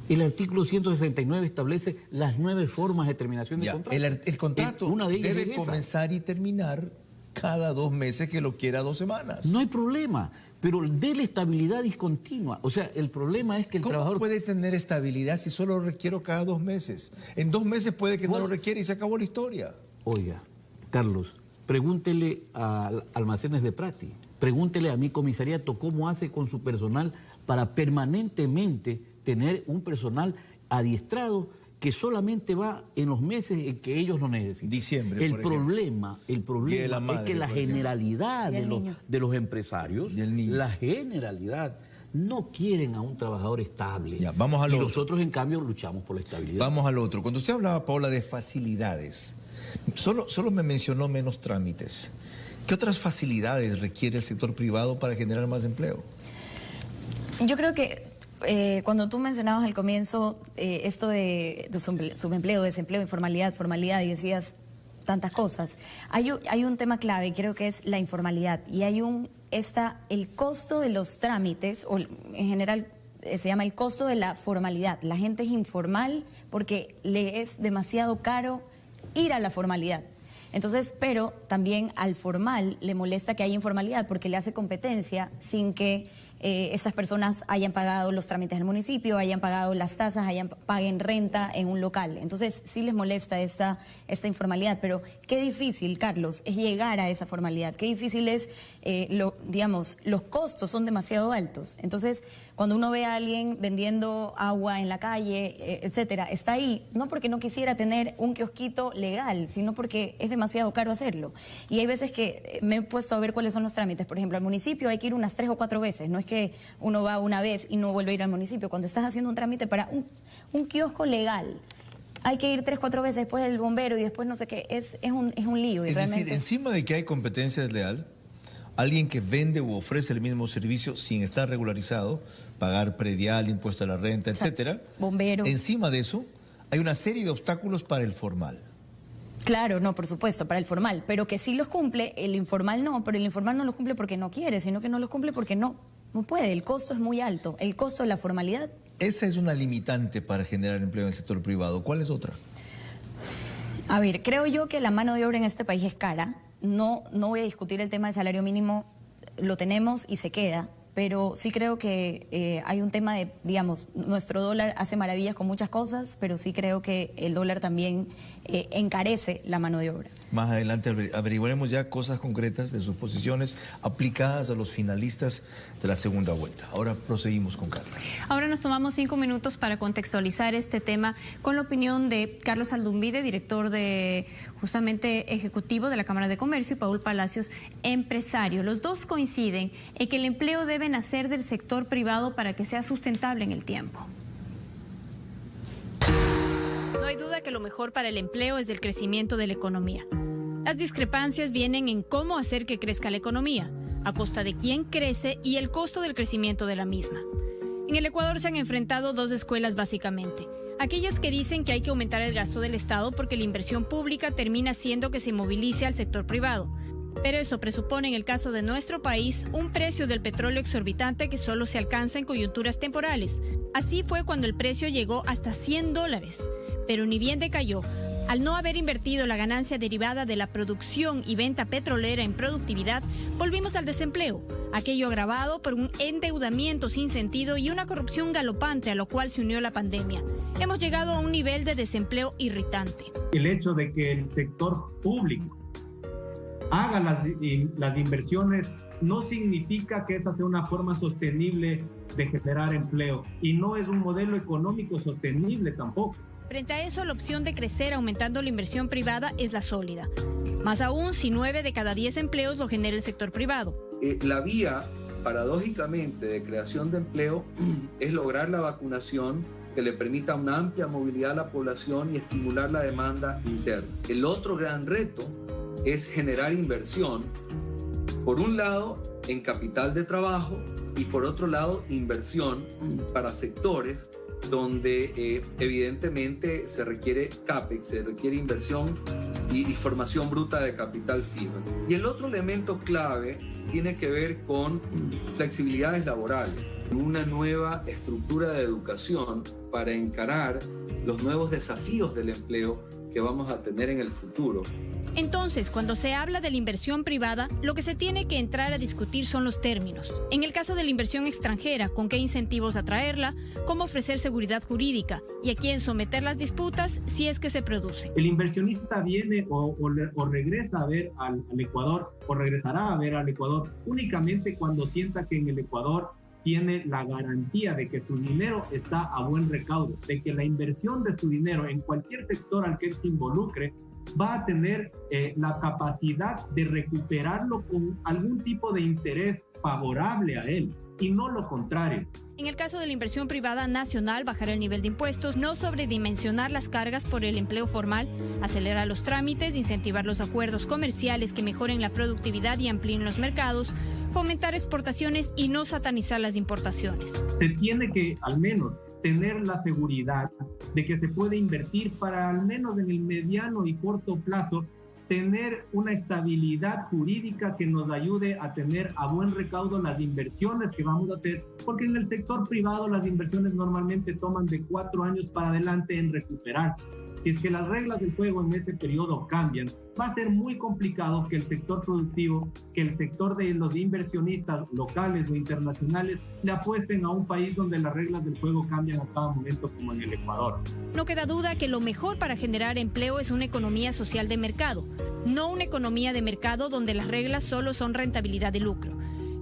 El artículo 169 establece las 9 formas de terminación de contrato. El contrato una de ellas debe comenzar y terminar cada 2 meses que lo quiera 2 semanas. No hay problema, pero de la estabilidad discontinua. O sea, el problema es que el trabajador... ¿Cómo puede tener estabilidad si solo lo requiero cada 2 meses? En 2 meses puede que no lo requiera y se acabó la historia. Oiga, Carlos, pregúntele a Almacenes de Prati, pregúntele a mi comisariato cómo hace con su personal para permanentemente tener un personal adiestrado que solamente va en los meses en que ellos lo necesitan. Diciembre, el problema es que la generalidad de los empresarios, la generalidad, no quieren a un trabajador estable. Vamos a lo otro. Nosotros, en cambio, luchamos por la estabilidad. Vamos al otro. Cuando usted hablaba, Paola, de facilidades, solo me mencionó menos trámites. ¿Qué otras facilidades requiere el sector privado para generar más empleo? Yo creo que cuando tú mencionabas al comienzo esto de subempleo, desempleo, informalidad, formalidad, y decías tantas cosas, hay un tema clave, creo que es la informalidad, y hay el costo de los trámites, o en general se llama el costo de la formalidad. La gente es informal porque le es demasiado caro ir a la formalidad. Entonces, pero también al formal le molesta que haya informalidad porque le hace competencia sin que estas personas hayan pagado los trámites del municipio, hayan pagado las tasas, paguen renta en un local. Entonces, sí les molesta esta informalidad, pero qué difícil, Carlos, es llegar a esa formalidad. Qué difícil es, los costos son demasiado altos. Entonces, cuando uno ve a alguien vendiendo agua en la calle, etcétera, está ahí, no porque no quisiera tener un kiosquito legal, sino porque es demasiado caro hacerlo. Y hay veces que me he puesto a ver cuáles son los trámites. Por ejemplo, al municipio hay que ir unas 3 o 4 veces. No es que uno va una vez y no vuelve a ir al municipio. Cuando estás haciendo un trámite para un kiosco legal, hay que ir 3 o 4 veces, después el bombero y después no sé qué. Es un lío. Es decir, encima de que hay competencia desleal, alguien que vende u ofrece el mismo servicio sin estar regularizado, pagar predial, impuesto a la renta, etcétera. Bombero. Encima de eso, hay una serie de obstáculos para el formal. Claro, no, por supuesto, para el formal, pero que sí los cumple, el informal no, pero el informal no los cumple porque no quiere, sino que no los cumple porque no No puede, el costo es muy alto, el costo de la formalidad. Esa es una limitante para generar empleo en el sector privado. ¿Cuál es otra? A ver, creo yo que la mano de obra en este país es cara. No voy a discutir el tema del salario mínimo, lo tenemos y se queda. Pero sí creo que hay un tema de, digamos, nuestro dólar hace maravillas con muchas cosas, pero sí creo que el dólar también encarece la mano de obra. Más adelante averiguaremos ya cosas concretas de sus posiciones aplicadas a los finalistas de la segunda vuelta. Ahora proseguimos con Carla. Ahora nos tomamos 5 minutos para contextualizar este tema con la opinión de Carlos Aldumbide, director de justamente ejecutivo de la Cámara de Comercio, y Paul Palacios, empresario. Los dos coinciden en que el empleo debe nacer del sector privado para que sea sustentable en el tiempo. No hay duda que lo mejor para el empleo es el crecimiento de la economía. Las discrepancias vienen en cómo hacer que crezca la economía, a costa de quién crece y el costo del crecimiento de la misma. En el Ecuador se han enfrentado dos escuelas básicamente. Aquellas que dicen que hay que aumentar el gasto del Estado porque la inversión pública termina haciendo que se movilice al sector privado. Pero eso presupone en el caso de nuestro país un precio del petróleo exorbitante que solo se alcanza en coyunturas temporales. Así fue cuando el precio llegó hasta $100. Pero ni bien decayó. Al no haber invertido la ganancia derivada de la producción y venta petrolera en productividad, volvimos al desempleo, aquello agravado por un endeudamiento sin sentido y una corrupción galopante a lo cual se unió la pandemia. Hemos llegado a un nivel de desempleo irritante. El hecho de que el sector público haga las inversiones no significa que esa sea una forma sostenible de generar empleo y no es un modelo económico sostenible tampoco. Frente a eso, la opción de crecer aumentando la inversión privada es la sólida. Más aún si 9 de cada 10 empleos lo genera el sector privado. La vía, paradójicamente, de creación de empleo es lograr la vacunación que le permita una amplia movilidad a la población y estimular la demanda interna. El otro gran reto es generar inversión, por un lado, en capital de trabajo y por otro lado, inversión para sectores donde evidentemente se requiere CAPEX, se requiere inversión y formación bruta de capital fijo. Y el otro elemento clave tiene que ver con flexibilidades laborales, una nueva estructura de educación para encarar los nuevos desafíos del empleo que vamos a tener en el futuro. Entonces, cuando se habla de la inversión privada, lo que se tiene que entrar a discutir son los términos. En el caso de la inversión extranjera, con qué incentivos atraerla, cómo ofrecer seguridad jurídica y a quién someter las disputas si es que se produce. El inversionista viene o regresa a ver al Ecuador o regresará a ver al Ecuador únicamente cuando sienta que en el Ecuador tiene la garantía de que su dinero está a buen recaudo, de que la inversión de su dinero en cualquier sector al que él se involucre va a tener la capacidad de recuperarlo con algún tipo de interés favorable a él y no lo contrario. En el caso de la inversión privada nacional, bajar el nivel de impuestos, no sobredimensionar las cargas por el empleo formal, acelerar los trámites, incentivar los acuerdos comerciales que mejoren la productividad y amplíen los mercados, fomentar exportaciones y no satanizar las importaciones. Se tiene que al menos tener la seguridad de que se puede invertir para al menos en el mediano y corto plazo tener una estabilidad jurídica que nos ayude a tener a buen recaudo las inversiones que vamos a hacer, porque en el sector privado las inversiones normalmente toman de 4 años para adelante en recuperarse. Si es que las reglas del juego en ese periodo cambian, va a ser muy complicado que el sector productivo, que el sector de los inversionistas locales o internacionales le apuesten a un país donde las reglas del juego cambian a cada momento como en el Ecuador. No queda duda que lo mejor para generar empleo es una economía social de mercado, no una economía de mercado donde las reglas solo son rentabilidad y lucro.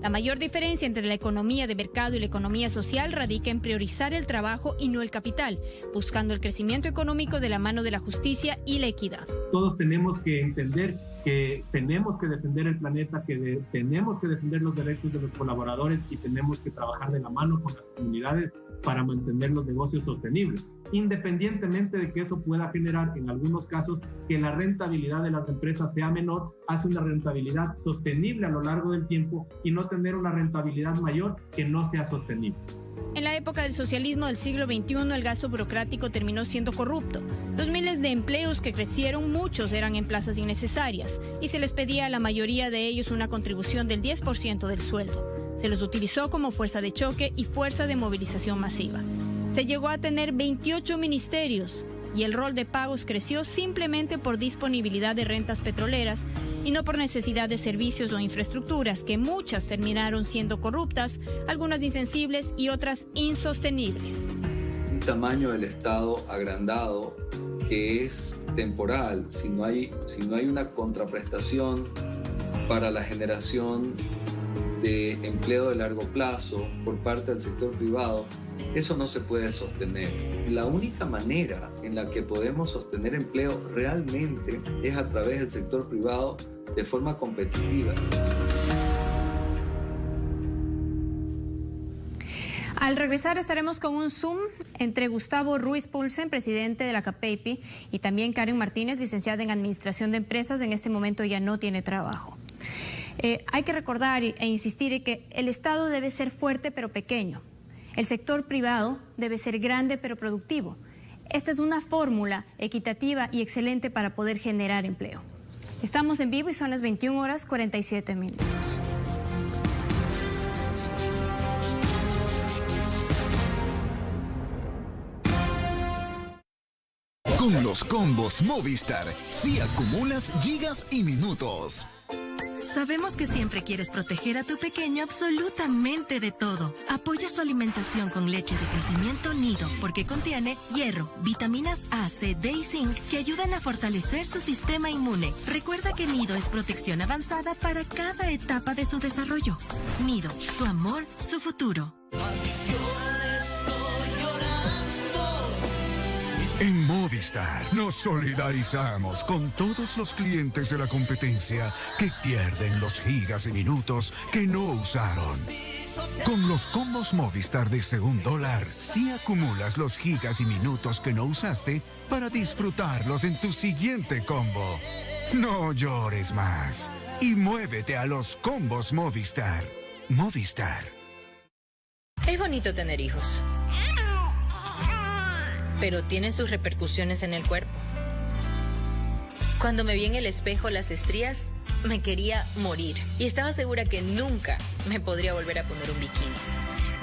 La mayor diferencia entre la economía de mercado y la economía social radica en priorizar el trabajo y no el capital, buscando el crecimiento económico de la mano de la justicia y la equidad. Todos tenemos que entender que tenemos que defender el planeta, que tenemos que defender los derechos de los colaboradores y tenemos que trabajar de la mano con las comunidades para mantener los negocios sostenibles, independientemente de que eso pueda generar en algunos casos que la rentabilidad de las empresas sea menor, hace una rentabilidad sostenible a lo largo del tiempo y no tener una rentabilidad mayor que no sea sostenible. En la época del socialismo del siglo XXI, el gasto burocrático terminó siendo corrupto. Los miles de empleos que crecieron, muchos eran en plazas innecesarias, y se les pedía a la mayoría de ellos una contribución del 10% del sueldo. Se los utilizó como fuerza de choque y fuerza de movilización masiva. Se llegó a tener 28 ministerios, y el rol de pagos creció simplemente por disponibilidad de rentas petroleras y no por necesidad de servicios o infraestructuras, que muchas terminaron siendo corruptas, algunas insensibles y otras insostenibles. Un tamaño del Estado agrandado que es temporal, si no hay una contraprestación para la generación de empleo de largo plazo por parte del sector privado, eso no se puede sostener. La única manera en la que podemos sostener empleo realmente es a través del sector privado de forma competitiva. Al regresar estaremos con un Zoom entre Gustavo Ruiz Poulsen, presidente de la CAPEIPI, y también Karen Martínez, licenciada en Administración de Empresas. En este momento ya no tiene trabajo. Hay que recordar e insistir en que el Estado debe ser fuerte pero pequeño. El sector privado debe ser grande pero productivo. Esta es una fórmula equitativa y excelente para poder generar empleo. Estamos en vivo y son las 21:47. Con los combos Movistar, sí acumulas gigas y minutos. Sabemos que siempre quieres proteger a tu pequeño absolutamente de todo. Apoya su alimentación con leche de crecimiento Nido, porque contiene hierro, vitaminas A, C, D y zinc que ayudan a fortalecer su sistema inmune. Recuerda que Nido es protección avanzada para cada etapa de su desarrollo. Nido, tu amor, su futuro. En Movistar nos solidarizamos con todos los clientes de la competencia que pierden los gigas y minutos que no usaron. Con los combos Movistar desde $1, sí acumulas los gigas y minutos que no usaste para disfrutarlos en tu siguiente combo. No llores más y muévete a los combos Movistar. Movistar. Es bonito tener hijos, pero tienen sus repercusiones en el cuerpo. Cuando me vi en el espejo las estrías, me quería morir y estaba segura que nunca me podría volver a poner un bikini.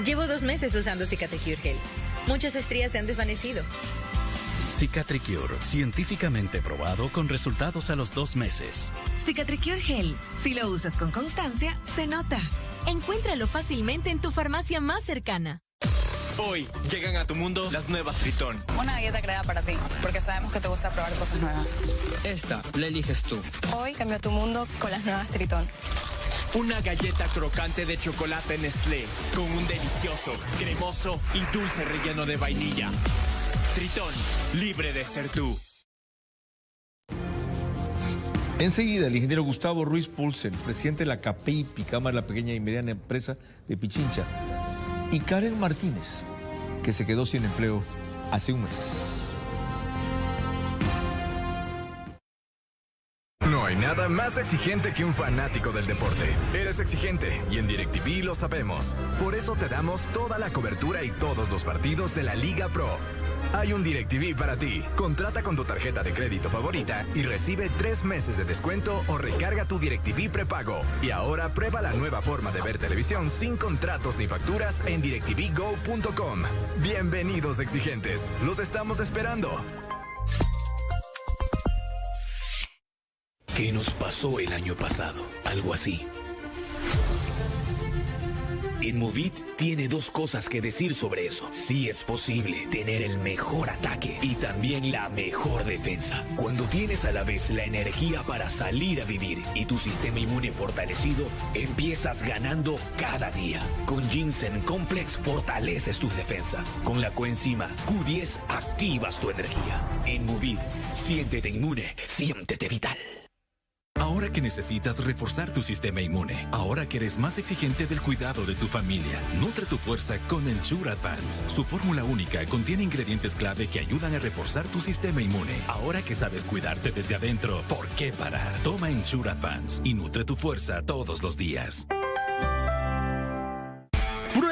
Llevo 2 meses usando Cicatricure Gel. Muchas estrías se han desvanecido. Cicatricure, científicamente probado con resultados a los 2 meses. Cicatricure Gel, si lo usas con constancia, se nota. Encuéntralo fácilmente en tu farmacia más cercana. Hoy llegan a tu mundo las nuevas Tritón. Una galleta creada para ti, porque sabemos que te gusta probar cosas nuevas. Esta la eliges tú. Hoy cambia tu mundo con las nuevas Tritón. Una galleta crocante de chocolate Nestlé, con un delicioso, cremoso y dulce relleno de vainilla. Tritón, libre de ser tú. Enseguida, el ingeniero Gustavo Ruiz Poulsen, presidente de la CAPEIPI, Cámara de la Pequeña y Mediana Empresa de Pichincha, y Karen Martínez, que se quedó sin empleo hace un mes. No hay nada más exigente que un fanático del deporte. Eres exigente y en DirecTV lo sabemos. Por eso te damos toda la cobertura y todos los partidos de la Liga Pro. Hay un DirecTV para ti. Contrata con tu tarjeta de crédito favorita y recibe 3 meses de descuento o recarga tu DirecTV prepago. Y ahora prueba la nueva forma de ver televisión sin contratos ni facturas en DirecTVGo.com. Bienvenidos exigentes. Los estamos esperando. ¿Qué nos pasó el año pasado? Algo así. Inmovit tiene 2 cosas que decir sobre eso. Sí es posible tener el mejor ataque y también la mejor defensa. Cuando tienes a la vez la energía para salir a vivir y tu sistema inmune fortalecido, empiezas ganando cada día. Con Ginseng Complex fortaleces tus defensas. Con la coenzima Q10 activas tu energía. Inmovit, siéntete inmune, siéntete vital. Ahora que necesitas reforzar tu sistema inmune, ahora que eres más exigente del cuidado de tu familia, nutre tu fuerza con Ensure Advance. Su fórmula única contiene ingredientes clave que ayudan a reforzar tu sistema inmune. Ahora que sabes cuidarte desde adentro, ¿por qué parar? Toma Ensure Advance y nutre tu fuerza todos los días.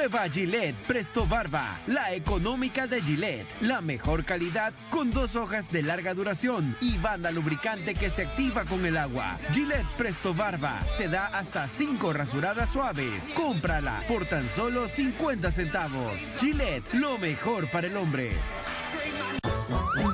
Nueva Gillette Presto Barba, la económica de Gillette, la mejor calidad con 2 hojas de larga duración y banda lubricante que se activa con el agua. Gillette Presto Barba te da hasta 5 rasuradas suaves. Cómprala por tan solo 50 centavos. Gillette, lo mejor para el hombre.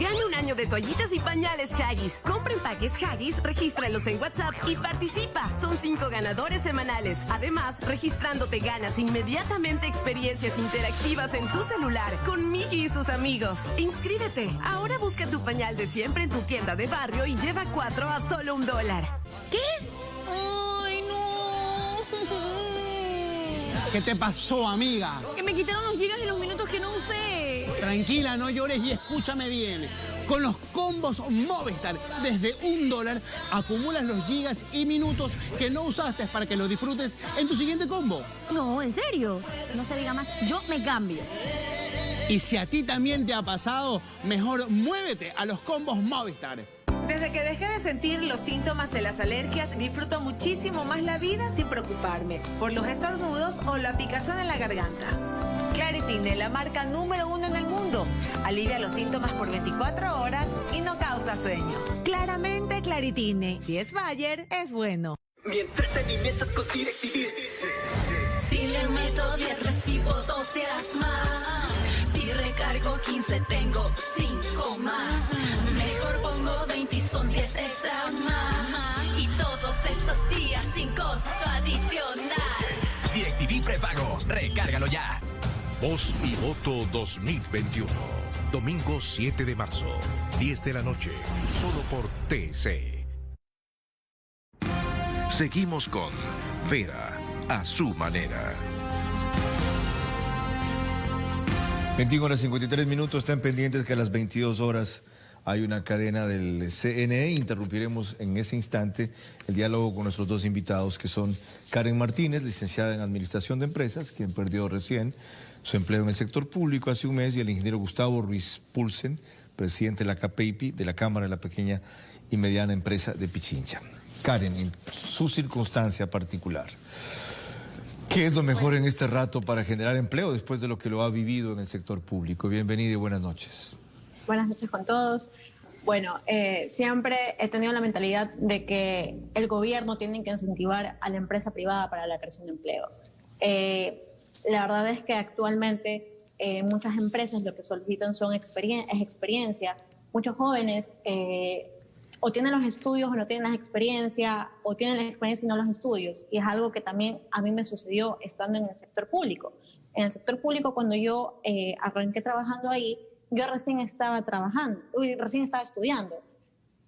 Gana un año de toallitas y pañales Haggis. Compra empaques Haggis, regístralos en WhatsApp y participa. Son 5 ganadores semanales. Además, registrándote ganas inmediatamente experiencias interactivas en tu celular con Miki y sus amigos. Inscríbete. Ahora busca tu pañal de siempre en tu tienda de barrio y lleva 4 a solo $1. ¿Qué? ¡Ay, no! ¿Qué te pasó, amiga? Que me quitaron los gigas y los minutos que no usé. Tranquila, no llores y escúchame bien. Con los combos Movistar, desde $1 acumulas los gigas y minutos que no usaste para que los disfrutes en tu siguiente combo. No, ¿en serio? No se diga más, yo me cambio. Y si a ti también te ha pasado, mejor muévete a los combos Movistar. Desde que dejé de sentir los síntomas de las alergias, disfruto muchísimo más la vida sin preocuparme por los estornudos o la picazón en la garganta. Claritine, la marca número 1 en el mundo. Alivia los síntomas por 24 horas y no causa sueño. Claramente Claritine. Si es Bayer, es bueno. Mi entretenimiento es con DirecTV. Si le meto 10, recibo 2 días más. Si recargo 15, tengo 5 más. Mejor pongo 20 y son 10 extra más. Y todos estos días sin costo adicional. DirecTV prepago. Recárgalo ya. Voz y Voto 2021. Domingo 7 de marzo, 10 de la noche. Solo por TC. Seguimos con Vera a su manera. 21:53. Están pendientes que a las 22 horas hay una cadena del CNE. Interrumpiremos en ese instante el diálogo con nuestros 2 invitados, que son Karen Martínez, licenciada en Administración de Empresas, quien perdió recién su empleo en el sector público hace un mes, y el ingeniero Gustavo Ruiz Pulsen, presidente de la CAPEIPI, de la Cámara de la Pequeña y Mediana Empresa de Pichincha. Karen, en su circunstancia particular, ¿qué es lo mejor en este rato para generar empleo después de lo que lo ha vivido en el sector público? Bienvenida y buenas noches. Buenas noches con todos. Bueno, siempre he tenido la mentalidad de que el gobierno tiene que incentivar a la empresa privada para la creación de empleo. La verdad es que actualmente muchas empresas lo que solicitan es experiencia. Muchos jóvenes o tienen los estudios o no tienen la experiencia, o tienen la experiencia y no los estudios. Y es algo que también a mí me sucedió estando en el sector público. En el sector público, cuando yo arranqué trabajando ahí, yo recién estaba estudiando.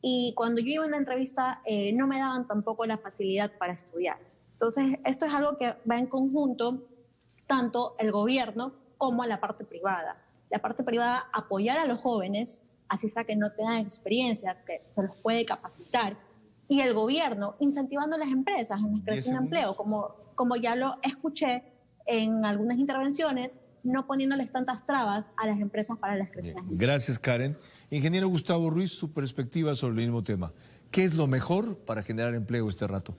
Y cuando yo iba a una entrevista, no me daban tampoco la facilidad para estudiar. Entonces, esto es algo que va en conjunto, tanto el gobierno como a la parte privada. La parte privada, apoyar a los jóvenes, así sea que no tengan experiencia, que se los puede capacitar. Y el gobierno incentivando a las empresas en la creación de empleo, como ya lo escuché en algunas intervenciones, no poniéndoles tantas trabas a las empresas para las creaciones. Gracias, Karen. Ingeniero Gustavo Ruiz, su perspectiva sobre el mismo tema. ¿Qué es lo mejor para generar empleo este rato?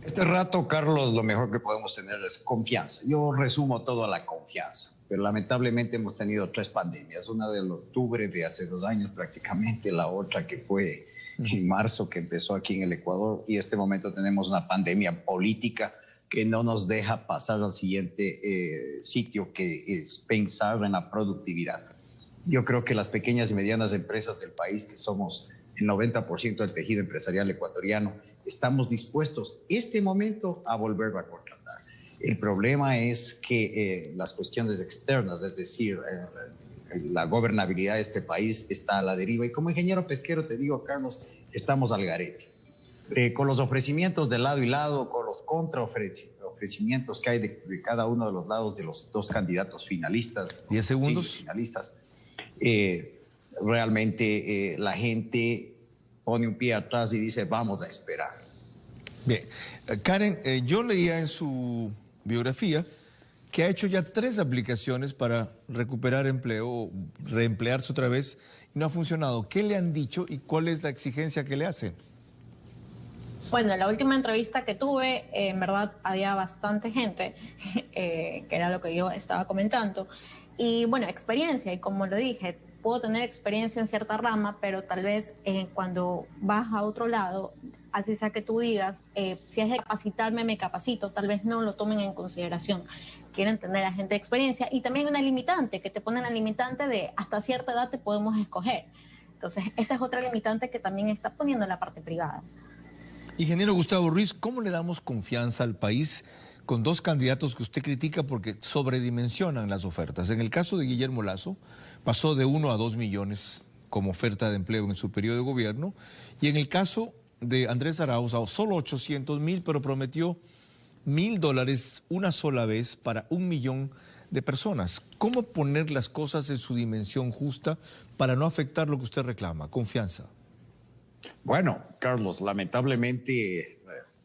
Este rato, Carlos, lo mejor que podemos tener es confianza. Yo resumo todo a la confianza. Pero lamentablemente hemos tenido 3 pandemias. Una del octubre de hace 2 años prácticamente, la otra que fue en marzo, que empezó aquí en el Ecuador, y en este momento tenemos una pandemia política que no nos deja pasar al siguiente sitio, que es pensar en la productividad. Yo creo que las pequeñas y medianas empresas del país, que somos el 90% del tejido empresarial ecuatoriano, estamos dispuestos este momento a volver a contratar. El problema es que las cuestiones externas, es decir, la gobernabilidad de este país está a la deriva. Y como ingeniero pesquero te digo, Carlos, estamos al garete. Con los ofrecimientos de lado y lado, con los contraofrecimientos que hay de cada uno de los lados de los 2 candidatos finalistas. 10 segundos. Sí, finalistas. Realmente la gente pone un pie atrás y dice, vamos a esperar. Bien. Karen, yo leía en su biografía que ha hecho ya 3 aplicaciones para recuperar empleo o reemplearse otra vez y no ha funcionado. ¿Qué le han dicho y cuál es la exigencia que le hacen? Bueno, la última entrevista que tuve, en verdad había bastante gente, que era lo que yo estaba comentando. Y bueno, experiencia, y como lo dije, puedo tener experiencia en cierta rama, pero tal vez cuando vas a otro lado, así sea que tú digas, si es de capacitarme, me capacito, tal vez no lo tomen en consideración. Quieren tener a gente de experiencia y también una limitante, que te ponen la limitante de hasta cierta edad te podemos escoger. Entonces, esa es otra limitante que también está poniendo la parte privada. Ingeniero Gustavo Ruiz, ¿cómo le damos confianza al país con dos candidatos que usted critica porque sobredimensionan las ofertas? En el caso de Guillermo Lasso, pasó de 1 a 2 millones como oferta de empleo en su periodo de gobierno, y en el caso de Andrés Arauz, solo 800,000, pero prometió $1,000 una sola vez para 1 millón de personas. ¿Cómo poner las cosas en su dimensión justa para no afectar lo que usted reclama? Confianza. Bueno, Carlos, lamentablemente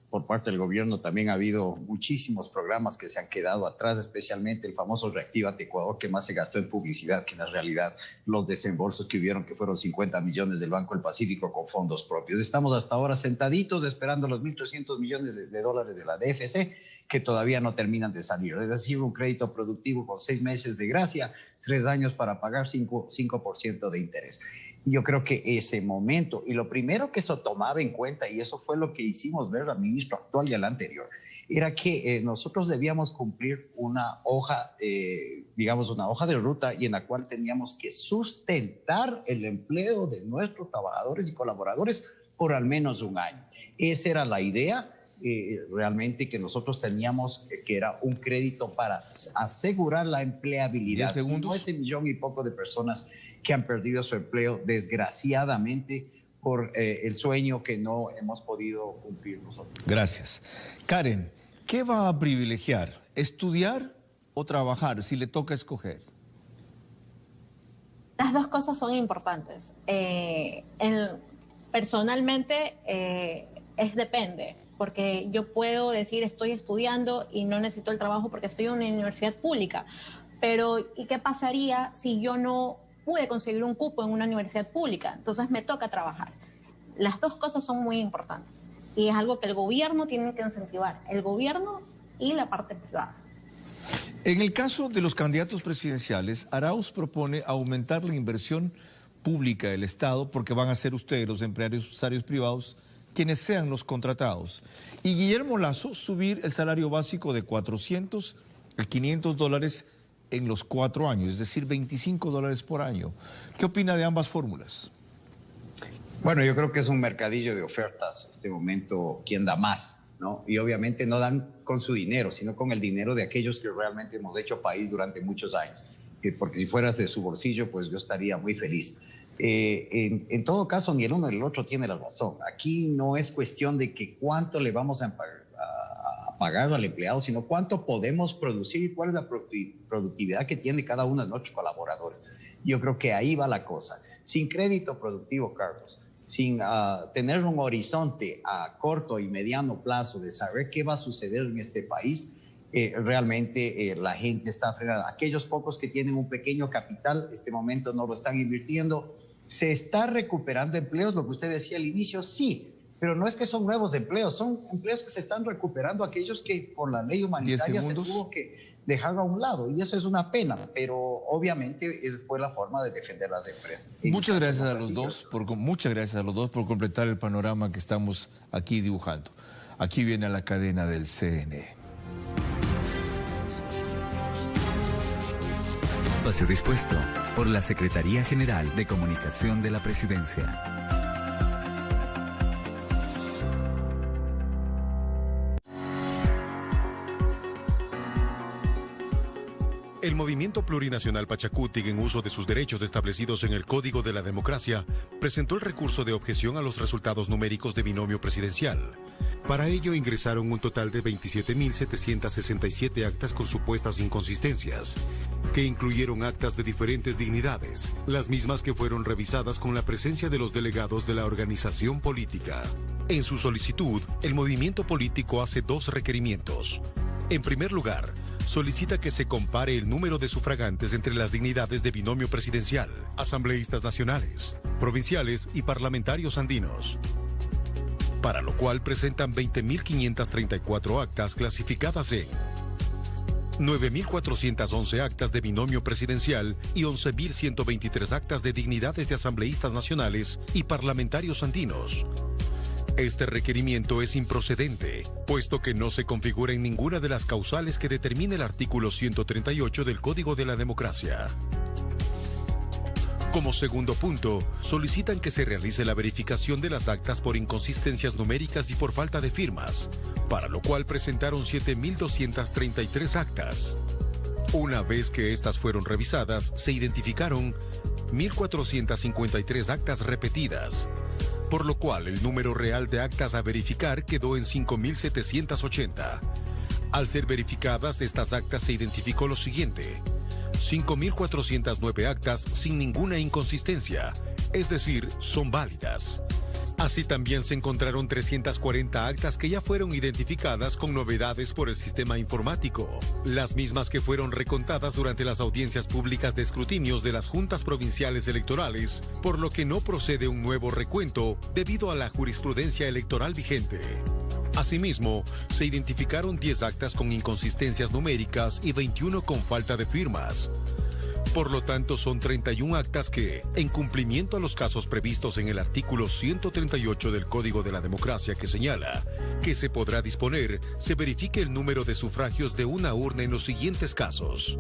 por parte del gobierno también ha habido muchísimos programas que se han quedado atrás, especialmente el famoso Reactívate Ecuador, que más se gastó en publicidad que en la realidad los desembolsos que hubieron, que fueron 50 millones del Banco del Pacífico con fondos propios. Estamos hasta ahora sentaditos esperando los 1.300 millones de dólares de la DFC, que todavía no terminan de salir. Es decir, un crédito productivo con 6 meses de gracia, 3 años para pagar 5% de interés. Y yo creo que ese momento, y lo primero que se tomaba en cuenta, y eso fue lo que hicimos ver al ministro actual y al anterior, era que nosotros debíamos cumplir una hoja, digamos, una hoja de ruta, y en la cual teníamos que sustentar el empleo de nuestros trabajadores y colaboradores por al menos un año. Esa era la idea. Realmente que nosotros teníamos, que era un crédito para asegurar la empleabilidad. 10 segundos. No ese 1 millón y poco de personas que han perdido su empleo, desgraciadamente, por el sueño que no hemos podido cumplir nosotros. Gracias. Karen, ¿qué va a privilegiar? ¿Estudiar o trabajar si le toca escoger? Las dos cosas son importantes. Personalmente, depende. Porque yo puedo decir estoy estudiando y no necesito el trabajo porque estoy en una universidad pública. Pero, ¿y qué pasaría si yo no pude conseguir un cupo en una universidad pública? Entonces me toca trabajar. Las dos cosas son muy importantes y es algo que el gobierno tiene que incentivar, el gobierno y la parte privada. En el caso de los candidatos presidenciales, Arauz propone aumentar la inversión pública del Estado porque van a ser ustedes, los empresarios privados, quienes sean los contratados. Y Guillermo Lasso subir el salario básico de 400 a 500 dólares en los 4 años, es decir, 25 dólares por año. ¿Qué opina de ambas fórmulas? Bueno, yo creo que es un mercadillo de ofertas. En este momento, ¿quién da más? ¿No? Y obviamente no dan con su dinero, sino con el dinero de aquellos que realmente hemos hecho país durante muchos años. Porque si fueras de su bolsillo, pues yo estaría muy feliz. En todo caso, ni el uno ni el otro tiene la razón. Aquí no es cuestión de que cuánto le vamos a pagar al empleado, sino cuánto podemos producir y cuál es la productividad que tiene cada uno de nuestros colaboradores. Yo creo que ahí va la cosa. Sin crédito productivo, Carlos, sin tener un horizonte a corto y mediano plazo de saber qué va a suceder en este país, realmente la gente está fregada. Aquellos pocos que tienen un pequeño capital, este momento no lo están invirtiendo. ¿Se está recuperando empleos? Lo que usted decía al inicio, sí, pero no es que son nuevos empleos, son empleos que se están recuperando, aquellos que por la ley humanitaria se tuvo que dejar a un lado, y eso es una pena, pero obviamente fue la forma de defender las empresas. Muchas gracias a los dos por completar el panorama que estamos aquí dibujando. Aquí viene la cadena del CNE. Espacio dispuesto por la Secretaría General de Comunicación de la Presidencia. El Movimiento Plurinacional Pachacutic, en uso de sus derechos establecidos en el Código de la Democracia, presentó el recurso de objeción a los resultados numéricos de binomio presidencial. Para ello ingresaron un total de 27.767 actas con supuestas inconsistencias, que incluyeron actas de diferentes dignidades, las mismas que fueron revisadas con la presencia de los delegados de la organización política. En su solicitud, el movimiento político hace 2 requerimientos. En primer lugar, solicita que se compare el número de sufragantes entre las dignidades de binomio presidencial, asambleístas nacionales, provinciales y parlamentarios andinos. para lo cual presentan 20.534 actas clasificadas en 9.411 actas de binomio presidencial y 11.123 actas de dignidades de asambleístas nacionales y parlamentarios andinos. Este requerimiento es improcedente, puesto que no se configura en ninguna de las causales que determina el artículo 138 del Código de la Democracia. Como segundo punto, solicitan que se realice la verificación de las actas por inconsistencias numéricas y por falta de firmas, para lo cual presentaron 7.233 actas. Una vez que estas fueron revisadas, se identificaron 1.453 actas repetidas, por lo cual el número real de actas a verificar quedó en 5.780. Al ser verificadas estas actas se identificó lo siguiente: 5.409 actas sin ninguna inconsistencia, es decir, son válidas. Así también se encontraron 340 actas que ya fueron identificadas con novedades por el sistema informático, las mismas que fueron recontadas durante las audiencias públicas de escrutinios de las juntas provinciales electorales, por lo que no procede un nuevo recuento debido a la jurisprudencia electoral vigente. Asimismo, se identificaron 10 actas con inconsistencias numéricas y 21 con falta de firmas. Por lo tanto, son 31 actas que, en cumplimiento a los casos previstos en el artículo 138 del Código de la Democracia, que señala que se podrá disponer, se verifique el número de sufragios de una urna en los siguientes casos: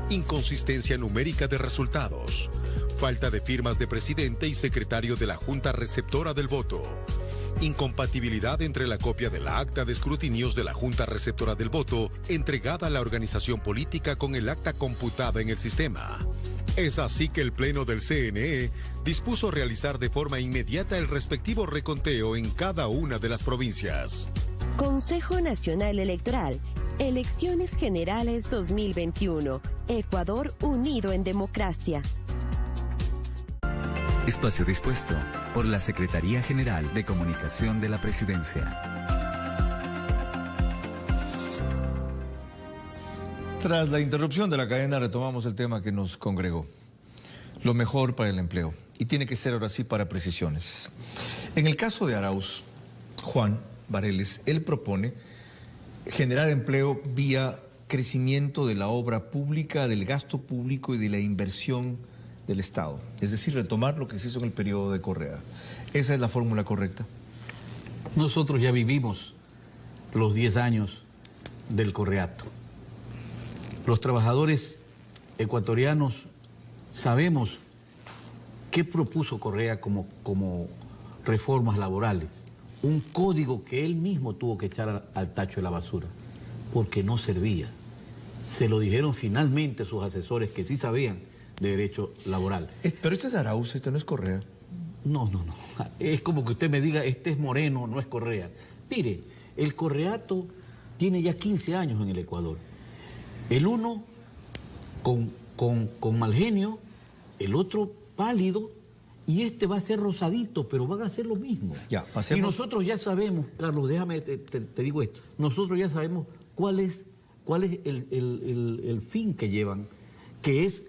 inconsistencia numérica de resultados, falta de firmas de presidente y secretario de la Junta Receptora del Voto, incompatibilidad entre la copia de la acta de escrutinios de la Junta Receptora del Voto entregada a la organización política con el acta computada en el sistema. Es así que el Pleno del CNE dispuso realizar de forma inmediata el respectivo reconteo en cada una de las provincias. Consejo Nacional Electoral, Elecciones Generales 2021, Ecuador unido en democracia. Espacio dispuesto por la Secretaría General de Comunicación de la Presidencia. Tras la interrupción de la cadena, retomamos el tema que nos congregó. Lo mejor para el empleo. Y tiene que ser ahora sí para precisiones. En el caso de Arauz, Juan Vareles, él propone generar empleo vía crecimiento de la obra pública, del gasto público y de la inversión del Estado. Es decir, retomar lo que se hizo en el periodo de Correa. ¿Esa es la fórmula correcta? Nosotros ya vivimos los 10 años del Correato. Los trabajadores ecuatorianos sabemos qué propuso Correa como reformas laborales. Un código que él mismo tuvo que echar al tacho de la basura, porque no servía. Se lo dijeron finalmente sus asesores que sí sabían de derecho laboral. Pero este es Arauz, este no es Correa. No. Es como que usted me diga, este es Moreno, no es Correa. Mire, el Correato tiene ya 15 años en el Ecuador. El uno con mal genio, el otro pálido, y este va a ser rosadito, pero van a hacer lo mismo. Ya, pasemos. Y nosotros ya sabemos, Carlos, déjame, te digo esto, nosotros ya sabemos cuál es el fin que llevan, que es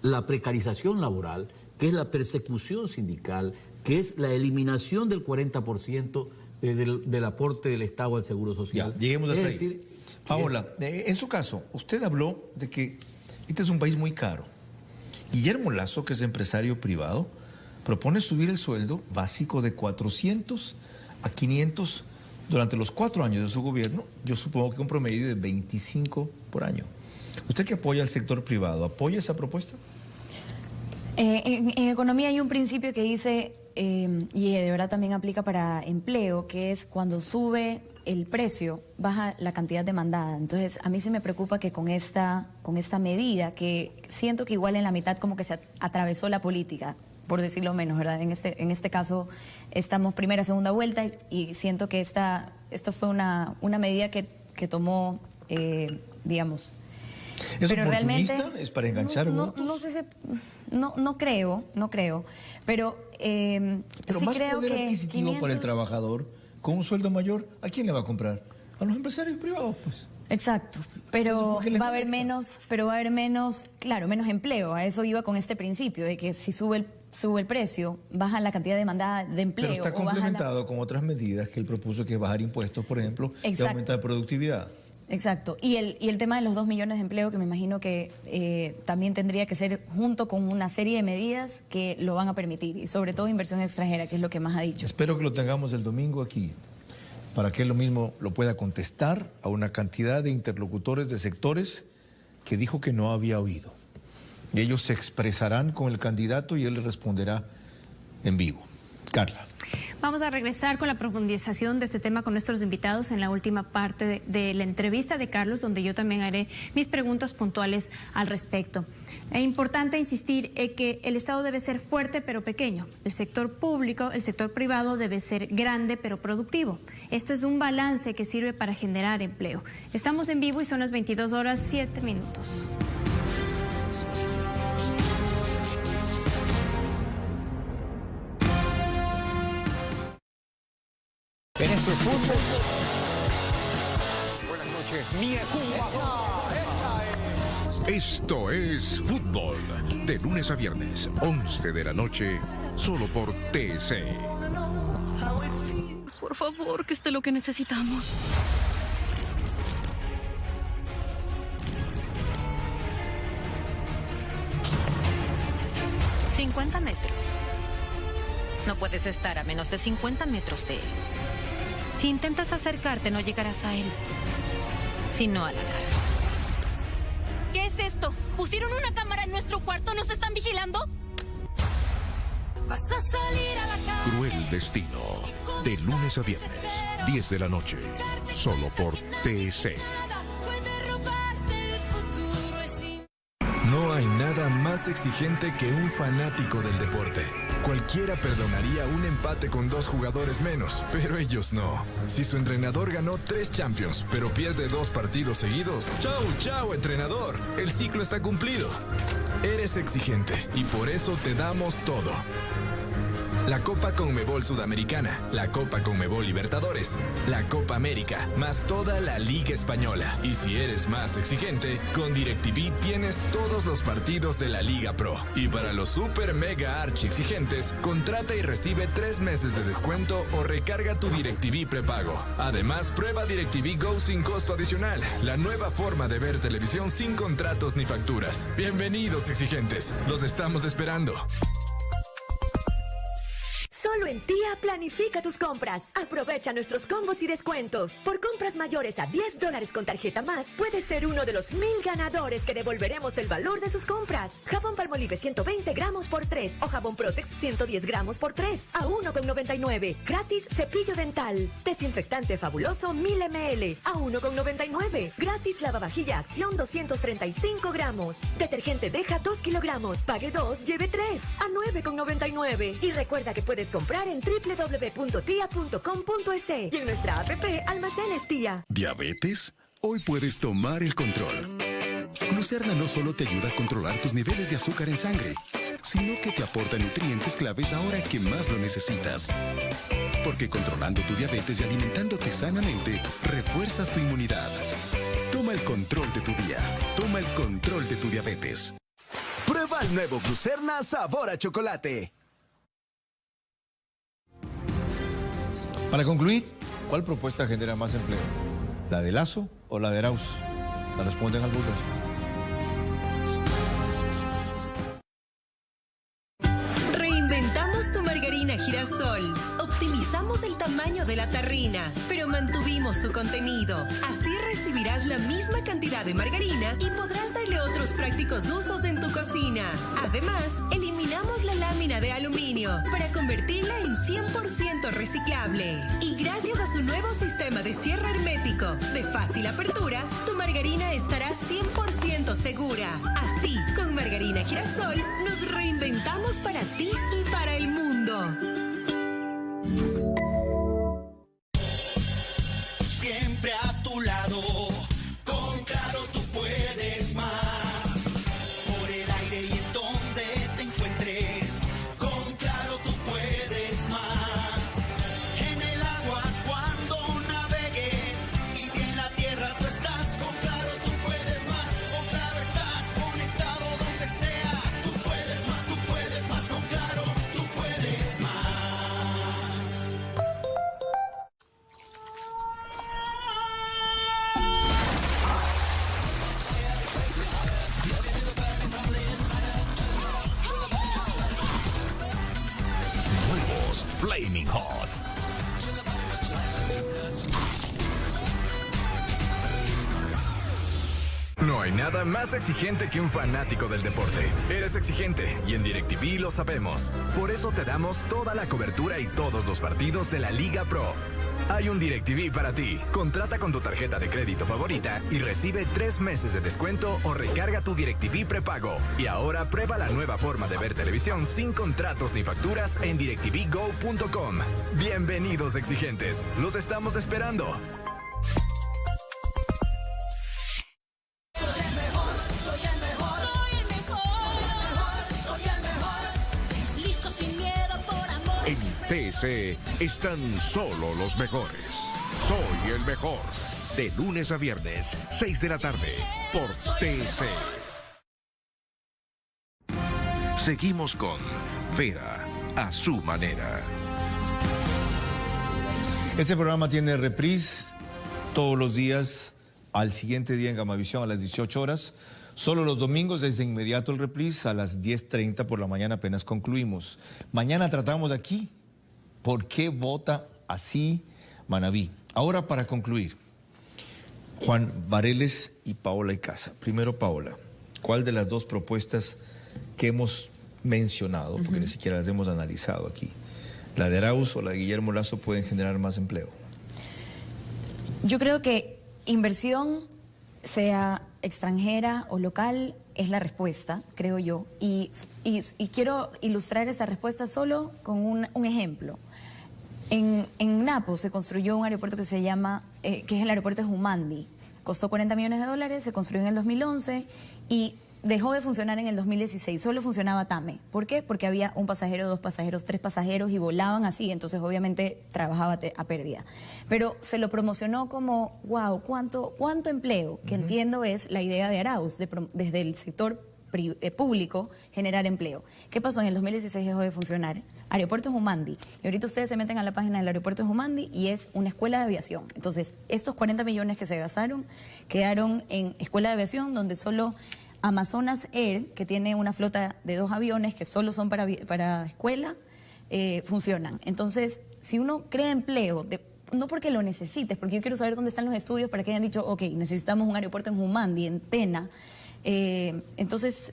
la precarización laboral, que es la persecución sindical, que es la eliminación del 40% del aporte del Estado al Seguro Social. Ya, lleguemos hasta ahí. Paola, en su caso, usted habló de que este es un país muy caro. Guillermo Lasso, que es empresario privado, propone subir el sueldo básico de 400 a 500 durante los 4 años de su gobierno. Yo supongo que un promedio de 25 por año. ¿Usted que apoya al sector privado, apoya esa propuesta? En economía hay un principio que dice, y de verdad también aplica para empleo, que es cuando sube el precio, baja la cantidad demandada. Entonces, a mí sí me preocupa que con esta medida, que siento que igual en la mitad como que se atravesó la política, por decirlo menos, ¿verdad? En este caso estamos primera, segunda vuelta y siento que esto fue una medida que tomó, digamos... ¿Es pero oportunista? Realmente, ¿Es para enganchar votos? No creo, pero sí creo más que poder adquisitivo 500... para el trabajador, con un sueldo mayor, ¿a quién le va a comprar? A los empresarios privados, pues. Exacto, pero va a haber menos, claro, menos empleo. A eso iba con este principio, de que si sube sube el precio, baja la cantidad demandada de empleo. Pero está complementado con otras medidas que él propuso, que es bajar impuestos, por ejemplo, y aumentar productividad. Exacto. Y el tema de los 2 millones de empleo, que me imagino que también tendría que ser junto con una serie de medidas que lo van a permitir, y sobre todo inversión extranjera, que es lo que más ha dicho. Espero que lo tengamos el domingo aquí, para que él lo mismo lo pueda contestar a una cantidad de interlocutores de sectores que dijo que no había oído. Y ellos se expresarán con el candidato y él le responderá en vivo. Carla. Vamos a regresar con la profundización de este tema con nuestros invitados en la última parte de la entrevista de Carlos, donde yo también haré mis preguntas puntuales al respecto. Es importante insistir en que el Estado debe ser fuerte pero pequeño. El sector público, el sector privado debe ser grande pero productivo. Esto es un balance que sirve para generar empleo. Estamos en vivo y son las 22:07. En esto es fútbol. Buenas noches. Esto es fútbol. De lunes a viernes, 11 de la noche, solo por TC. Por favor, que esté lo que necesitamos. $50 metros. No puedes estar a menos de 50 metros de él. Si intentas acercarte, no llegarás a él, sino a la cárcel. ¿Qué es esto? ¿Pusieron una cámara en nuestro cuarto? ¿Nos están vigilando? Vas a salir a la calle. Cruel Destino. De lunes a viernes, 10 de la noche, solo por TC. No hay nada más exigente que un fanático del deporte. Cualquiera perdonaría un empate con 2 jugadores menos, pero ellos no. Si su entrenador ganó 3 Champions, pero pierde 2 partidos seguidos, ¡chao, chao, entrenador! El ciclo está cumplido. Eres exigente y por eso te damos todo. La Copa Conmebol Sudamericana, la Copa Conmebol Libertadores, la Copa América, más toda la Liga Española. Y si eres más exigente, con DirecTV tienes todos los partidos de la Liga Pro. Y para los super mega archi exigentes, contrata y recibe 3 meses de descuento o recarga tu DirecTV prepago. Además, prueba DirecTV Go sin costo adicional, la nueva forma de ver televisión sin contratos ni facturas. Bienvenidos exigentes, los estamos esperando. Solo en Tía planifica tus compras. Aprovecha nuestros combos y descuentos. Por compras mayores a $10 con tarjeta más, puedes ser uno de los 1000 ganadores que devolveremos el valor de sus compras. Jabón Palmolive 120 gramos por 3 o jabón Protex 110 gramos por 3 a $1,99. Gratis cepillo dental. Desinfectante fabuloso 1000 ml a $1,99. Gratis lavavajilla Acción 235 gramos. Detergente Deja 2 kilogramos. Pague 2, lleve 3 a $9,99. Y recuerda que puedes comprar en www.tia.com.es y en nuestra app Almacenes Tía. ¿Diabetes? Hoy puedes tomar el control. Glucerna no solo te ayuda a controlar tus niveles de azúcar en sangre, sino que te aporta nutrientes claves ahora que más lo necesitas. Porque controlando tu diabetes y alimentándote sanamente, refuerzas tu inmunidad. Toma el control de tu día. Toma el control de tu diabetes. Prueba el nuevo Glucerna sabor a chocolate. Para concluir, ¿cuál propuesta genera más empleo? ¿La de Lazo o la de Arauz? La responden al burro. Reinventamos tu margarina Girasol. Optimizamos el tamaño de la tarrina, pero mantuvimos su contenido. Así recibirás la misma cantidad de margarina y podrás darle otros prácticos usos en tu cocina. Además, eliminamos la lámina de aluminio para convertirla en 100% reciclable. Y gracias a su nuevo sistema de cierre hermético de fácil apertura, tu margarina estará 100% segura. Así, con margarina Girasol, nos reinventamos para ti y para el mundo. Siempre a tu lado, con Claro tú puedes más. Por el aire y en donde te encuentres, con Claro tú puedes más. En el agua cuando navegues y si en la tierra tú estás, con Claro tú puedes más. Con Claro estás conectado donde sea. Tú puedes más con Claro. Flaming Hot. No hay nada más exigente que un fanático del deporte. Eres exigente y en DirecTV lo sabemos. Por eso te damos toda la cobertura y todos los partidos de la Liga Pro. Hay un DirecTV para ti. Contrata con tu tarjeta de crédito favorita y recibe 3 meses de descuento o recarga tu DirecTV prepago. Y ahora prueba la nueva forma de ver televisión sin contratos ni facturas en DirecTVGo.com. Bienvenidos exigentes. Los estamos esperando. En TC están solo los mejores. Soy el mejor. De lunes a viernes, 6 de la tarde, por TC. Seguimos con Vera, a su manera. Este programa tiene reprise todos los días, al siguiente día en Gamavisión a las 18 horas. Solo los domingos, desde inmediato el reprise a las 10:30 por la mañana apenas concluimos. Mañana tratamos aquí por qué vota así Manabí. Ahora, para concluir, Juan Bareles y Paola Icaza. Primero, Paola, ¿cuál de las dos propuestas que hemos mencionado, porque ni siquiera las hemos analizado aquí, la de Arauz o la de Guillermo Lasso, pueden generar más empleo? Yo creo que inversión, sea extranjera o local, es la respuesta, creo yo. Y quiero ilustrar esa respuesta solo con un ejemplo. En Napo se construyó un aeropuerto que se llama, que es el aeropuerto de Humandi. Costó $40 millones, se construyó en el 2011 y dejó de funcionar en el 2016. Solo funcionaba TAME. ¿Por qué? Porque había un pasajero, 2 pasajeros, 3 pasajeros y volaban así. Entonces, obviamente, trabajaba a pérdida. Pero se lo promocionó como, wow, ¿cuánto empleo? Que entiendo es la idea de Arauz, desde el sector público, generar empleo. ¿Qué pasó? En el 2016 dejó de funcionar. Aeropuerto Humandi. Y ahorita ustedes se meten a la página del Aeropuerto Humandi y es una escuela de aviación. Entonces, estos 40 millones que se gastaron quedaron en escuela de aviación, donde solo Amazonas Air, que tiene una flota de 2 aviones que solo son para escuela, funcionan. Entonces, si uno crea empleo, no porque lo necesites, porque yo quiero saber dónde están los estudios para que hayan dicho, ok, necesitamos un aeropuerto en Humandi, en Tena. Entonces,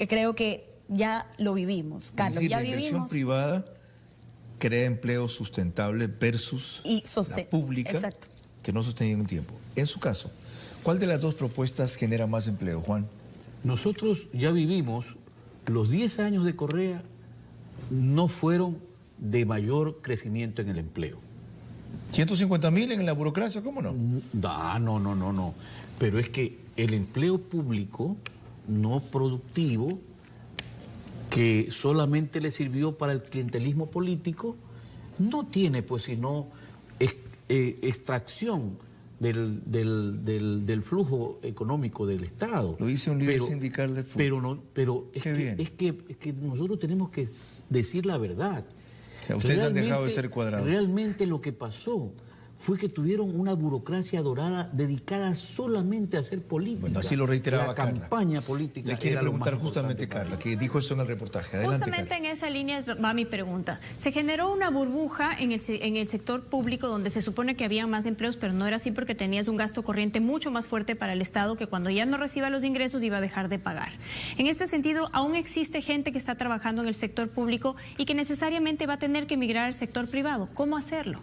creo que ya lo vivimos, Carlos, decir, ya la inversión vivimos. privada crea empleo sustentable versus la pública, exacto, que no sostenía en el tiempo. En su caso, ¿cuál de las dos propuestas genera más empleo, Juan? Nosotros ya vivimos, los 10 años de Correa no fueron de mayor crecimiento en el empleo. 150.000 en la burocracia, ¿cómo no? No. Pero es que el empleo público no productivo, que solamente le sirvió para el clientelismo político, no tiene pues sino extracción del flujo económico del Estado. Lo dice un líder sindical de fútbol. Pero es que nosotros tenemos que decir la verdad. O sea, ustedes han dejado de ser cuadrados. Realmente lo que pasó fue que tuvieron una burocracia dorada dedicada solamente a hacer política. Bueno, así lo reiteraba la Carla. Campaña política. Le quiere preguntar justamente Carla, que dijo eso en el reportaje. Adelante, Justamente Carla. en esa línea va mi pregunta. Se generó una burbuja en el sector público donde se supone que había más empleos, pero no era así porque tenías un gasto corriente mucho más fuerte para el Estado que cuando ya no reciba los ingresos iba a dejar de pagar. En este sentido, aún existe gente que está trabajando en el sector público y que necesariamente va a tener que migrar al sector privado. ¿Cómo hacerlo?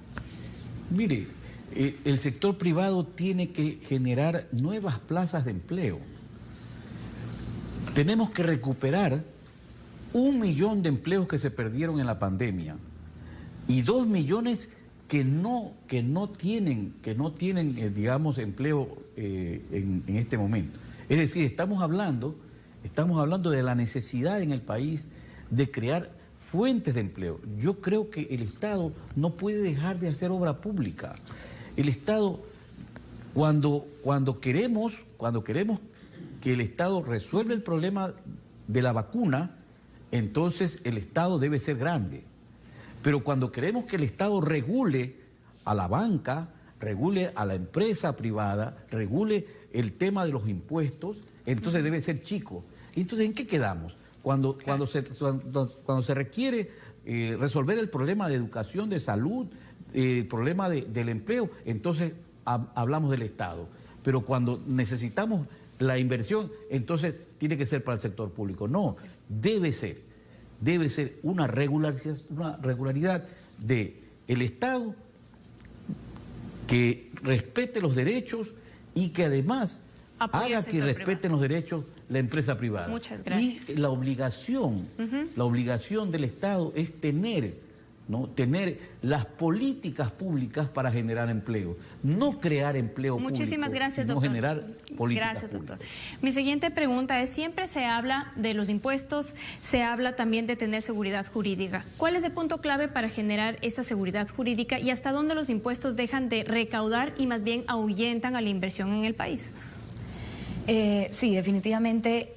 Mire, el sector privado tiene que generar nuevas plazas de empleo. Tenemos que recuperar 1 millón de empleos que se perdieron en la pandemia y 2 millones que no tienen digamos, empleo en este momento. Es decir, estamos hablando de la necesidad en el país de crear fuentes de empleo. Yo creo que el Estado no puede dejar de hacer obra pública. El Estado, cuando queremos que el Estado resuelva el problema de la vacuna, entonces el Estado debe ser grande. Pero cuando queremos que el Estado regule a la banca, regule a la empresa privada, regule el tema de los impuestos, entonces debe ser chico. Entonces, ¿en qué quedamos? Cuando se requiere resolver el problema de educación, de salud, el problema del empleo, entonces hablamos del Estado. Pero cuando necesitamos la inversión, entonces tiene que ser para el sector público. No, debe ser una regularidad del Estado que respete los derechos y que además haga que respeten los derechos la empresa privada. Muchas gracias. Y la obligación del Estado es tener las políticas públicas para generar empleo, no crear empleo público. Muchísimas gracias, sino doctor. generar políticas Gracias, doctor. públicas. Mi siguiente pregunta es, siempre se habla de los impuestos, se habla también de tener seguridad jurídica. ¿Cuál es el punto clave para generar esa seguridad jurídica y hasta dónde los impuestos dejan de recaudar y más bien ahuyentan a la inversión en el país? Sí, definitivamente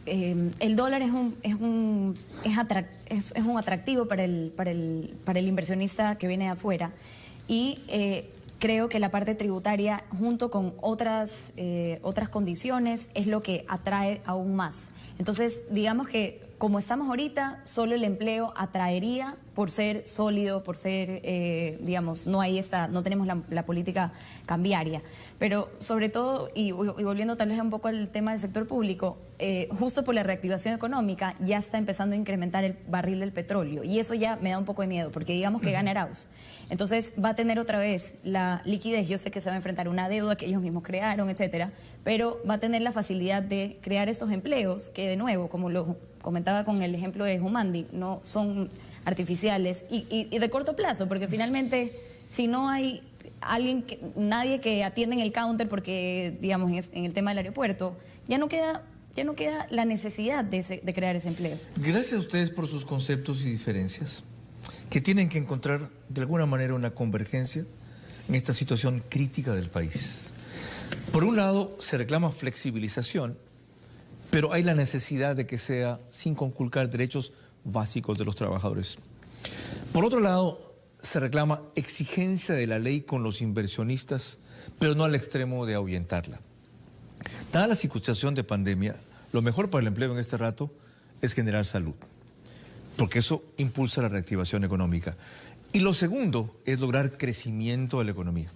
el dólar es un atractivo para el inversionista que viene de afuera y creo que la parte tributaria junto con otras condiciones es lo que atrae aún más. Entonces, digamos que como estamos ahorita, solo el empleo atraería por ser sólido, por ser, digamos, no tenemos la política cambiaria. Pero sobre todo, y volviendo tal vez un poco al tema del sector público, justo por la reactivación económica ya está empezando a incrementar el barril del petróleo. Y eso ya me da un poco de miedo, porque digamos que gana Arauz. Entonces va a tener otra vez la liquidez. Yo sé que se va a enfrentar a una deuda que ellos mismos crearon, etcétera, pero va a tener la facilidad de crear esos empleos que, de nuevo, como lo comentaba con el ejemplo de Humandi, no son artificiales y de corto plazo, porque finalmente si no hay nadie que atienda en el counter, porque digamos en el tema del aeropuerto, ya no queda la necesidad de crear ese empleo. Gracias a ustedes por sus conceptos y diferencias, que tienen que encontrar de alguna manera una convergencia en esta situación crítica del país. Por un lado, se reclama flexibilización, pero hay la necesidad de que sea sin conculcar derechos básicos de los trabajadores. Por otro lado, se reclama exigencia de la ley con los inversionistas, pero no al extremo de ahuyentarla. Dada la situación de pandemia, lo mejor para el empleo en este rato es generar salud, porque eso impulsa la reactivación económica. Y lo segundo es lograr crecimiento de la economía.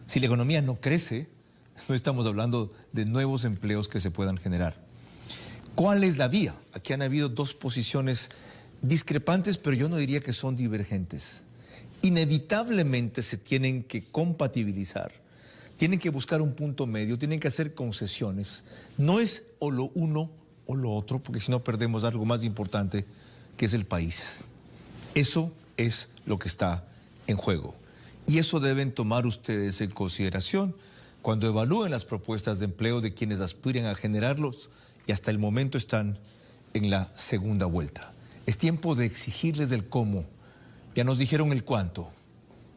Si la economía no crece, no estamos hablando de nuevos empleos que se puedan generar. ¿Cuál es la vía? Aquí han habido dos posiciones discrepantes, pero yo no diría que son divergentes. Inevitablemente se tienen que compatibilizar, tienen que buscar un punto medio, tienen que hacer concesiones. No es o lo uno o lo otro, porque si no perdemos algo más importante, que es el país. Eso es lo que está en juego. Y eso deben tomar ustedes en consideración cuando evalúen las propuestas de empleo de quienes aspiren a generarlos y hasta el momento están en la segunda vuelta. Es tiempo de exigirles el cómo. Ya nos dijeron el cuánto,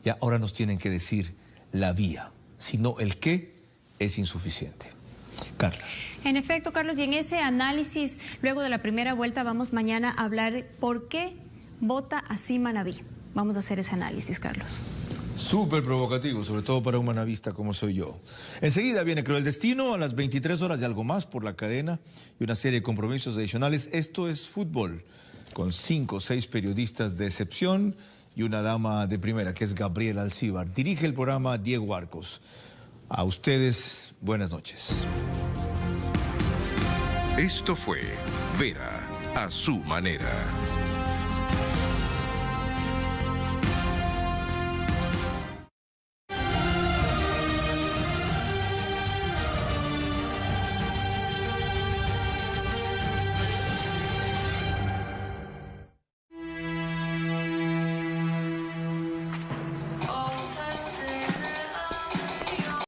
ya ahora nos tienen que decir la vía. Si no, el qué es insuficiente. Carla. En efecto, Carlos, y en ese análisis, luego de la primera vuelta, vamos mañana a hablar por qué vota así Manabí. Vamos a hacer ese análisis, Carlos. Súper provocativo, sobre todo para un manavista como soy yo. Enseguida viene Cruel Destino, a las 23 horas y algo más por la cadena y una serie de compromisos adicionales. Esto es fútbol, con 5 o 6 periodistas de excepción y una dama de primera, que es Gabriela Alcíbar. Dirige el programa Diego Arcos. A ustedes, buenas noches. Esto fue Vera, a su manera.